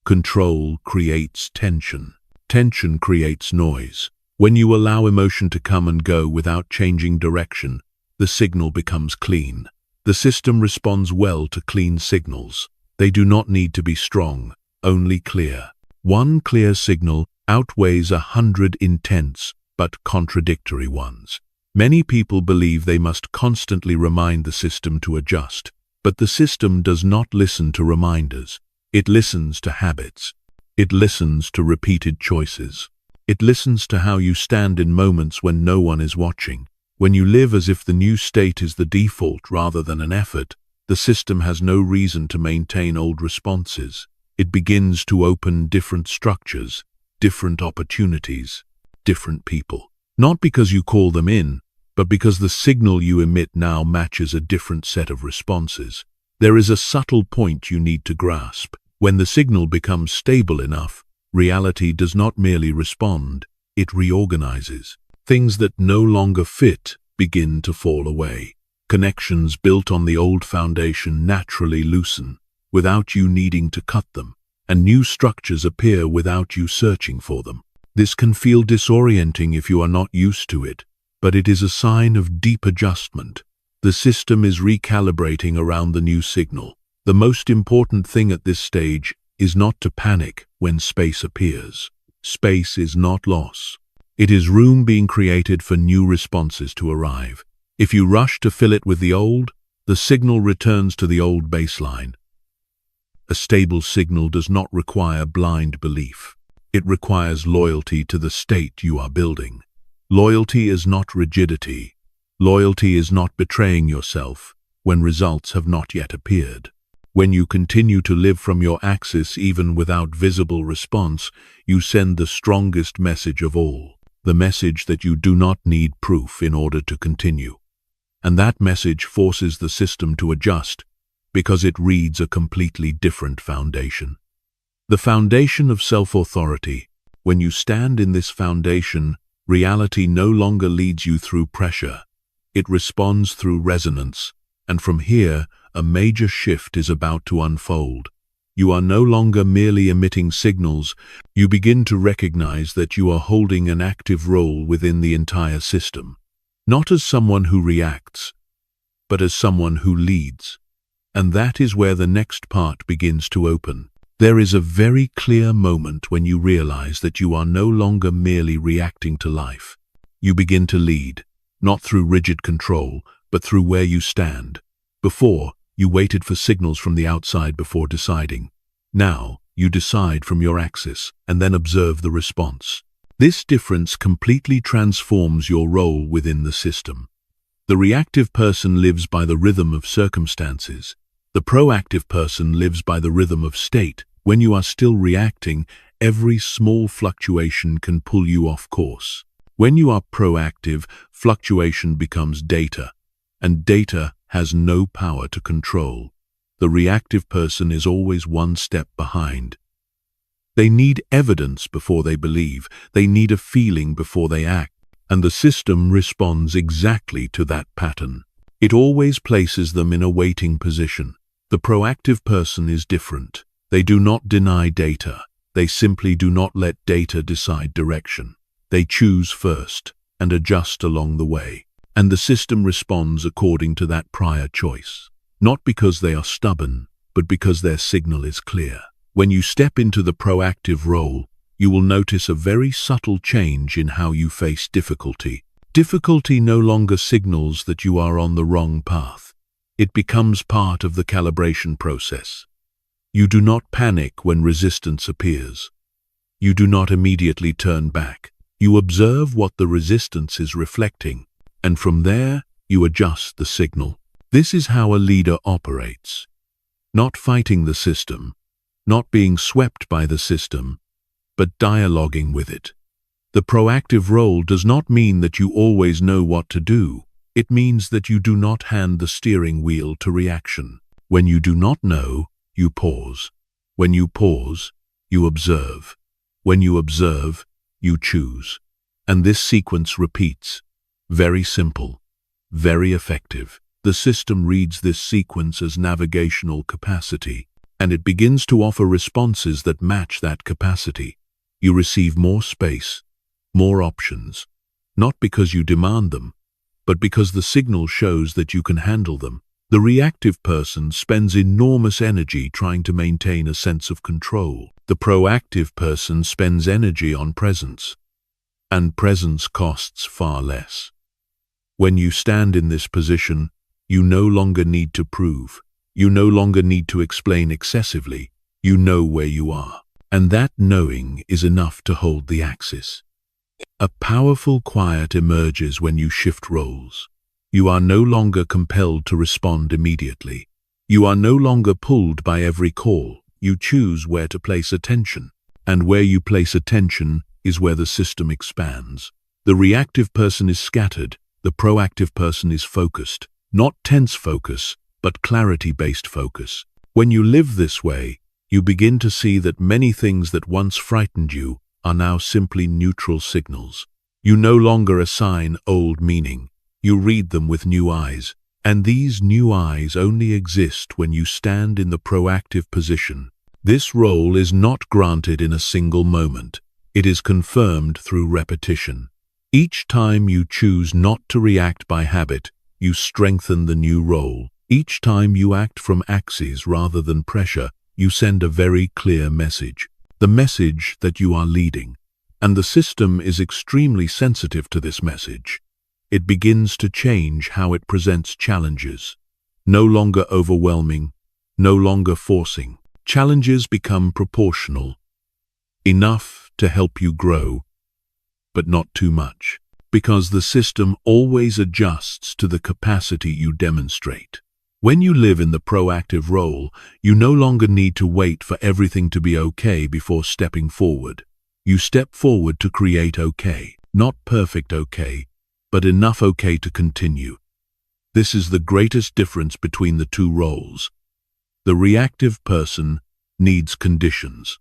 Control creates tension. Tension creates noise. When you allow emotion to come and go without changing direction, the signal becomes clean. The system responds well to clean signals. They do not need to be strong, only clear. One clear signal outweighs 100 intense but contradictory ones. Many people believe they must constantly remind the system to adjust, but the system does not listen to reminders. It listens to habits. It listens to repeated choices. It listens to how you stand in moments when no one is watching. When you live as if the new state is the default rather than an effort, the system has no reason to maintain old responses. It begins to open different structures, different opportunities, different people. Not because you call them in, but because the signal you emit now matches a different set of responses. There is a subtle point you need to grasp. When the signal becomes stable enough, reality does not merely respond, it reorganizes. Things that no longer fit begin to fall away. Connections built on the old foundation naturally loosen, without you needing to cut them, and new structures appear without you searching for them. This can feel disorienting if you are not used to it, but it is a sign of deep adjustment. The system is recalibrating around the new signal. The most important thing at this stage is not to panic when space appears. Space is not loss. It is room being created for new responses to arrive. If you rush to fill it with the old, the signal returns to the old baseline. A stable signal does not require blind belief. It requires loyalty to the state you are building. Loyalty is not rigidity. Loyalty is not betraying yourself when results have not yet appeared. When you continue to live from your axis even without visible response, you send the strongest message of all. The message that you do not need proof in order to continue. And that message forces the system to adjust because it reads a completely different foundation. The foundation of self-authority. When you stand in this foundation, reality no longer leads you through pressure. It responds through resonance, and from here, a major shift is about to unfold. You are no longer merely emitting signals. You begin to recognize that you are holding an active role within the entire system. Not as someone who reacts, but as someone who leads. And that is where the next part begins to open. There is a very clear moment when you realize that you are no longer merely reacting to life. You begin to lead, not through rigid control, but through where you stand. Before, you waited for signals from the outside before deciding. Now, you decide from your axis and then observe the response. This difference completely transforms your role within the system. The reactive person lives by the rhythm of circumstances. The proactive person lives by the rhythm of state. When you are still reacting, every small fluctuation can pull you off course. When you are proactive, fluctuation becomes data, and data has no power to control. The reactive person is always one step behind. They need evidence before they believe. They need a feeling before they act. And the system responds exactly to that pattern. It always places them in a waiting position. The proactive person is different. They do not deny data. They simply do not let data decide direction. They choose first and adjust along the way. And the system responds according to that prior choice. Not because they are stubborn, but because their signal is clear. When you step into the proactive role, you will notice a very subtle change in how you face difficulty. Difficulty no longer signals that you are on the wrong path. It becomes part of the calibration process. You do not panic when resistance appears. You do not immediately turn back. You observe what the resistance is reflecting, and from there, you adjust the signal. This is how a leader operates. Not fighting the system, not being swept by the system, but dialoguing with it. The proactive role does not mean that you always know what to do. It means that you do not hand the steering wheel to reaction. When you do not know, you pause. When you pause, you observe. When you observe, you choose. And this sequence repeats. Very simple, very effective. The system reads this sequence as navigational capacity, and it begins to offer responses that match that capacity. You receive more space, more options, not because you demand them, but because the signal shows that you can handle them. The reactive person spends enormous energy trying to maintain a sense of control. The proactive person spends energy on presence, and presence costs far less. When you stand in this position, you no longer need to prove. You no longer need to explain excessively. You know where you are, and that knowing is enough to hold the axis. A powerful quiet emerges when you shift roles. You are no longer compelled to respond immediately. You are no longer pulled by every call. You choose where to place attention, and where you place attention is where the system expands. The reactive person is scattered. The proactive person is focused. Not tense focus, but clarity-based focus. When you live this way, you begin to see that many things that once frightened you are now simply neutral signals. You no longer assign old meaning. You read them with new eyes, and these new eyes only exist when you stand in the proactive position. This role is not granted in a single moment. It is confirmed through repetition. Each time you choose not to react by habit, you strengthen the new role. Each time you act from axes rather than pressure, you send a very clear message. The message that you are leading. And the system is extremely sensitive to this message. It begins to change how it presents challenges. No longer overwhelming, no longer forcing. Challenges become proportional. Enough to help you grow, but not too much. Because the system always adjusts to the capacity you demonstrate. When you live in the proactive role, you no longer need to wait for everything to be okay before stepping forward. You step forward to create okay. Not perfect okay, but enough okay to continue. This is the greatest difference between the two roles. The reactive person needs conditions.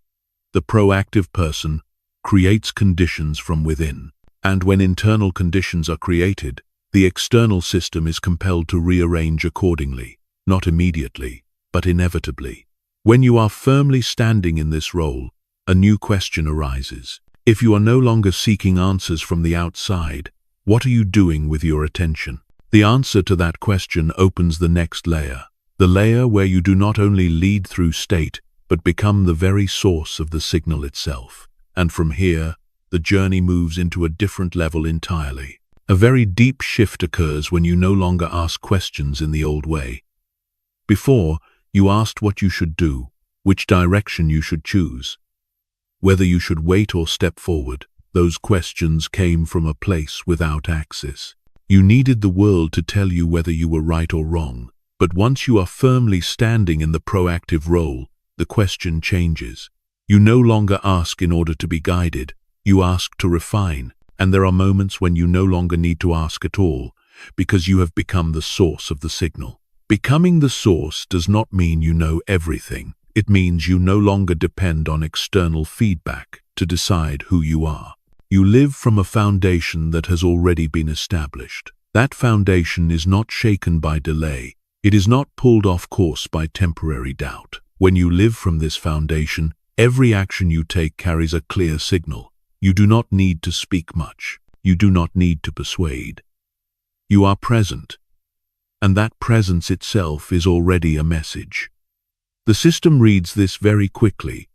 The proactive person creates conditions from within. And when internal conditions are created, the external system is compelled to rearrange accordingly, not immediately, but inevitably. When you are firmly standing in this role, a new question arises. If you are no longer seeking answers from the outside, what are you doing with your attention? The answer to that question opens the next layer, the layer where you do not only lead through state, but become the very source of the signal itself. And from here, the journey moves into a different level entirely. A very deep shift occurs when you no longer ask questions in the old way. Before, you asked what you should do, which direction you should choose, whether you should wait or step forward. Those questions came from a place without axis. You needed the world to tell you whether you were right or wrong. But once you are firmly standing in the proactive role, the question changes. You no longer ask in order to be guided. You ask to refine, and there are moments when you no longer need to ask at all, because you have become the source of the signal. Becoming the source does not mean you know everything. It means you no longer depend on external feedback to decide who you are. You live from a foundation that has already been established. That foundation is not shaken by delay. It is not pulled off course by temporary doubt. When you live from this foundation, every action you take carries a clear signal. You do not need to speak much. You do not need to persuade. You are present, and that presence itself is already a message. The system reads this very quickly,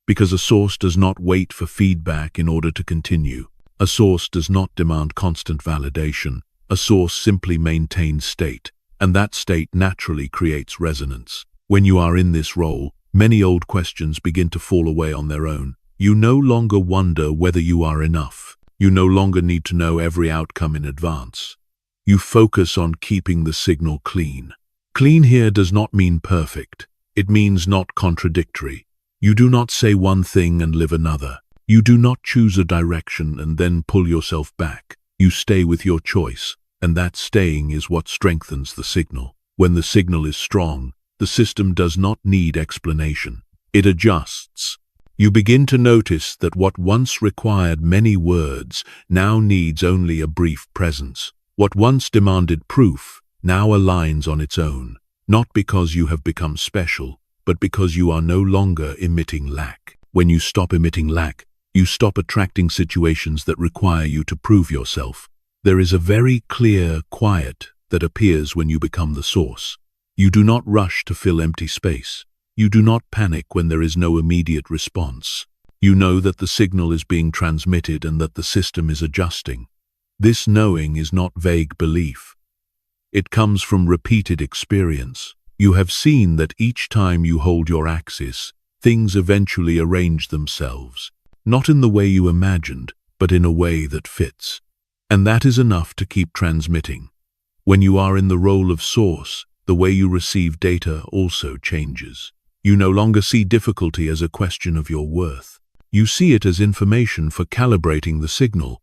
because a source does not wait for feedback in order to continue. A source does not demand constant validation. A source simply maintains state, and that state naturally creates resonance. When you are in this role, many old questions begin to fall away on their own. You no longer wonder whether you are enough. You no longer need to know every outcome in advance. You focus on keeping the signal clean. Clean here does not mean perfect. It means not contradictory. You do not say one thing and live another. You do not choose a direction and then pull yourself back. You stay with your choice, and that staying is what strengthens the signal. When the signal is strong, the system does not need explanation. It adjusts. You begin to notice that what once required many words now needs only a brief presence. What once demanded proof now aligns on its own, not because you have become special, but because you are no longer emitting lack. When you stop emitting lack, you stop attracting situations that require you to prove yourself. There is a very clear quiet that appears when you become the source. You do not rush to fill empty space. You do not panic when there is no immediate response. You know that the signal is being transmitted and that the system is adjusting. This knowing is not vague belief. It comes from repeated experience. You have seen that each time you hold your axis, things eventually arrange themselves, not in the way you imagined, but in a way that fits. And that is enough to keep transmitting. When you are in the role of source, the way you receive data also changes. You no longer see difficulty as a question of your worth. You see it as information for calibrating the signal.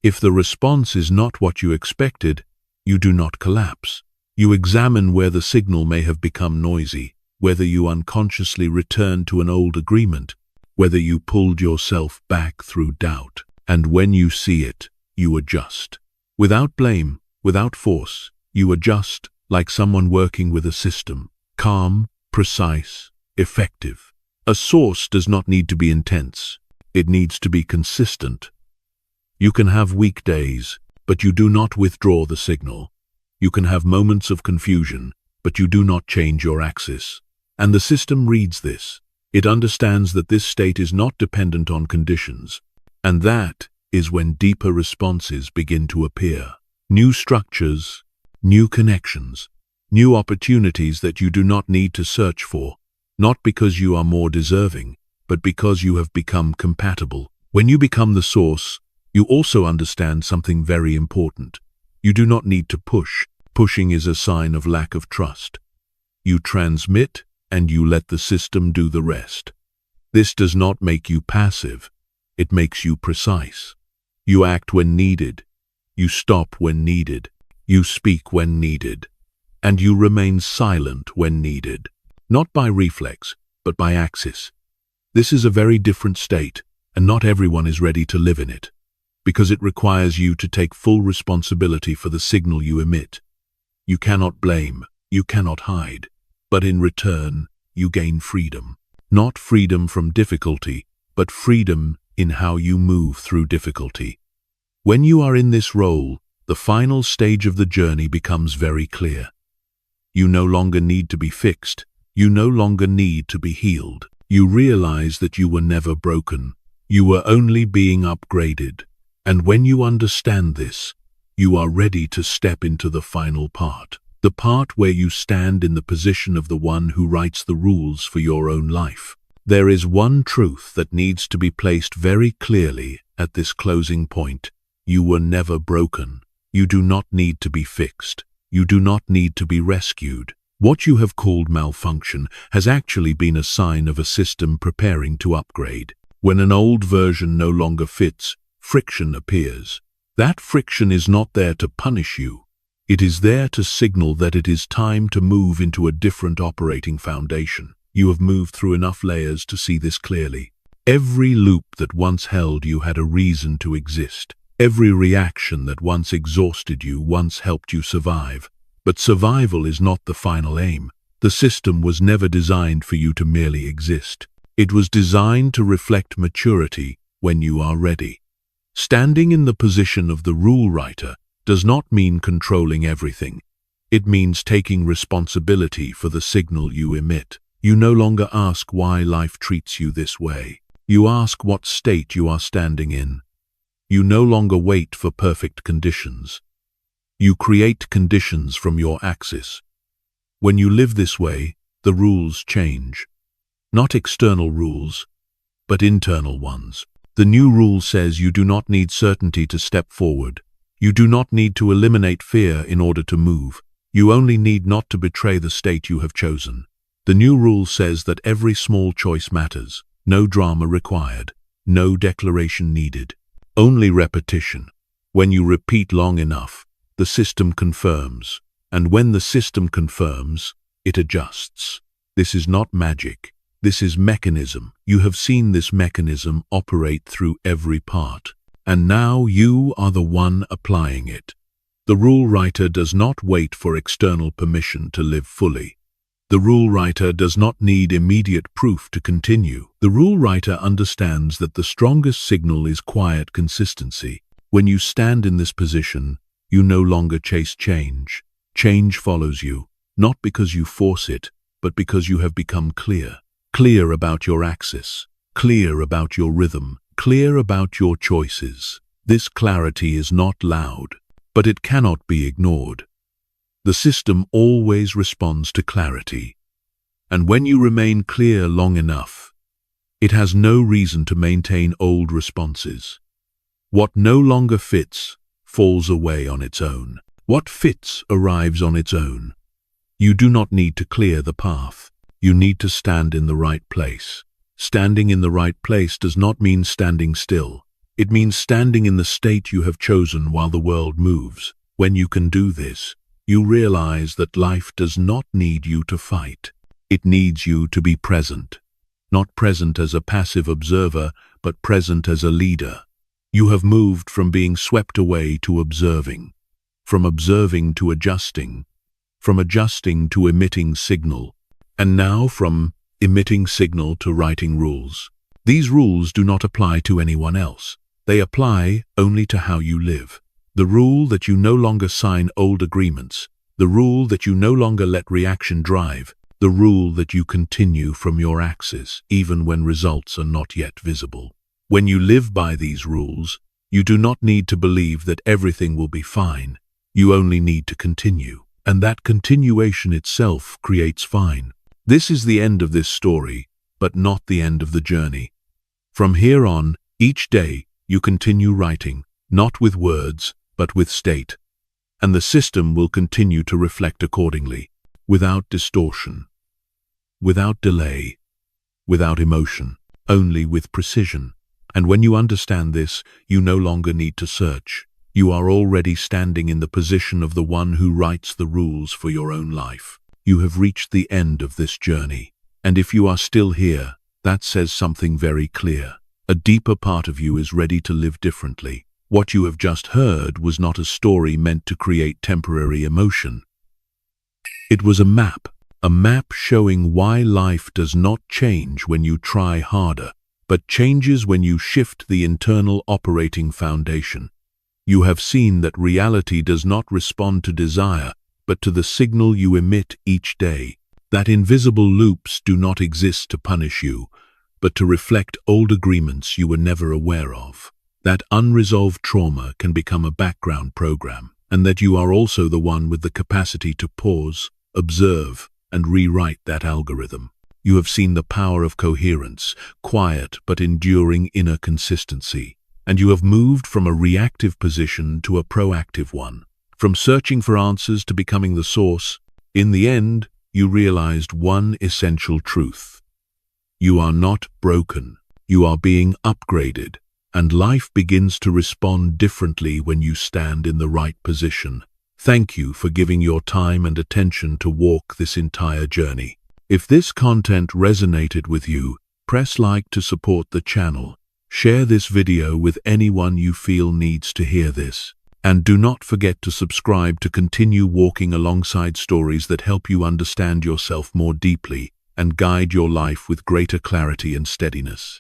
If the response is not what you expected, you do not collapse. You examine where the signal may have become noisy, whether you unconsciously returned to an old agreement, whether you pulled yourself back through doubt. And when you see it, you adjust. Without blame, without force, you adjust like someone working with a system. Calm, precise, effective. A source does not need to be intense. It needs to be consistent. You can have weak days, but you do not withdraw the signal. You can have moments of confusion, but you do not change your axis. And the system reads this. It understands that this state is not dependent on conditions. And that is when deeper responses begin to appear. New structures, new connections, new opportunities that you do not need to search for, not because you are more deserving, but because you have become compatible. When you become the source, you also understand something very important. You do not need to push. Pushing is a sign of lack of trust. You transmit, and you let the system do the rest. This does not make you passive. It makes you precise. You act when needed. You stop when needed. You speak when needed. And you remain silent when needed. Not by reflex, but by axis. This is a very different state, and not everyone is ready to live in it, because it requires you to take full responsibility for the signal you emit. You cannot blame, you cannot hide, but in return, you gain freedom. Not freedom from difficulty, but freedom in how you move through difficulty. When you are in this role, the final stage of the journey becomes very clear. You no longer need to be fixed. You no longer need to be healed. You realize that you were never broken. You were only being upgraded. And when you understand this, you are ready to step into the final part. The part where you stand in the position of the one who writes the rules for your own life. There is one truth that needs to be placed very clearly at this closing point. You were never broken. You do not need to be fixed. You do not need to be rescued. What you have called malfunction has actually been a sign of a system preparing to upgrade. When an old version no longer fits, friction appears. That friction is not there to punish you. It is there to signal that it is time to move into a different operating foundation. You have moved through enough layers to see this clearly. Every loop that once held you had a reason to exist. Every reaction that once exhausted you once helped you survive. But survival is not the final aim. The system was never designed for you to merely exist. It was designed to reflect maturity when you are ready. Standing in the position of the rule writer does not mean controlling everything. It means taking responsibility for the signal you emit. You no longer ask why life treats you this way. You ask what state you are standing in. You no longer wait for perfect conditions. You create conditions from your axis. When you live this way, the rules change. Not external rules, but internal ones. The new rule says you do not need certainty to step forward. You do not need to eliminate fear in order to move. You only need not to betray the state you have chosen. The new rule says that every small choice matters. No drama required. No declaration needed. Only repetition. When you repeat long enough, the system confirms. And when the system confirms, it adjusts. This is not magic. This is mechanism. You have seen this mechanism operate through every part. And now you are the one applying it. The rule writer does not wait for external permission to live fully. The rule writer does not need immediate proof to continue. The rule writer understands that the strongest signal is quiet consistency. When you stand in this position, you no longer chase change. Change follows you, not because you force it, but because you have become clear. Clear about your axis, clear about your rhythm, clear about your choices. This clarity is not loud, but it cannot be ignored. The system always responds to clarity. And when you remain clear long enough, it has no reason to maintain old responses. What no longer fits falls away on its own. What fits arrives on its own. You do not need to clear the path. You need to stand in the right place. Standing in the right place does not mean standing still. It means standing in the state you have chosen while the world moves. When you can do this, you realize that life does not need you to fight. It needs you to be present. Not present as a passive observer, but present as a leader. You have moved from being swept away to observing, from observing to adjusting, from adjusting to emitting signal, and now from emitting signal to writing rules. These rules do not apply to anyone else. They apply only to how you live. The rule that you no longer sign old agreements, the rule that you no longer let reaction drive, the rule that you continue from your axis, even when results are not yet visible. When you live by these rules, you do not need to believe that everything will be fine. You only need to continue, and that continuation itself creates fine. This is the end of this story, but not the end of the journey. From here on, each day, you continue writing, not with words, but with state. And the system will continue to reflect accordingly, without distortion, without delay, without emotion, only with precision. And when you understand this, you no longer need to search. You are already standing in the position of the one who writes the rules for your own life. You have reached the end of this journey. And if you are still here, that says something very clear. A deeper part of you is ready to live differently. What you have just heard was not a story meant to create temporary emotion. It was a map showing why life does not change when you try harder, but changes when you shift the internal operating foundation. You have seen that reality does not respond to desire, but to the signal you emit each day. That invisible loops do not exist to punish you, but to reflect old agreements you were never aware of. That unresolved trauma can become a background program, and that you are also the one with the capacity to pause, observe, and rewrite that algorithm. You have seen the power of coherence, quiet but enduring inner consistency, and you have moved from a reactive position to a proactive one, from searching for answers to becoming the source. In the end, you realized one essential truth. You are not broken. You are being upgraded. And life begins to respond differently when you stand in the right position. Thank you for giving your time and attention to walk this entire journey. If this content resonated with you, press like to support the channel. Share this video with anyone you feel needs to hear this. And do not forget to subscribe to continue walking alongside stories that help you understand yourself more deeply and guide your life with greater clarity and steadiness.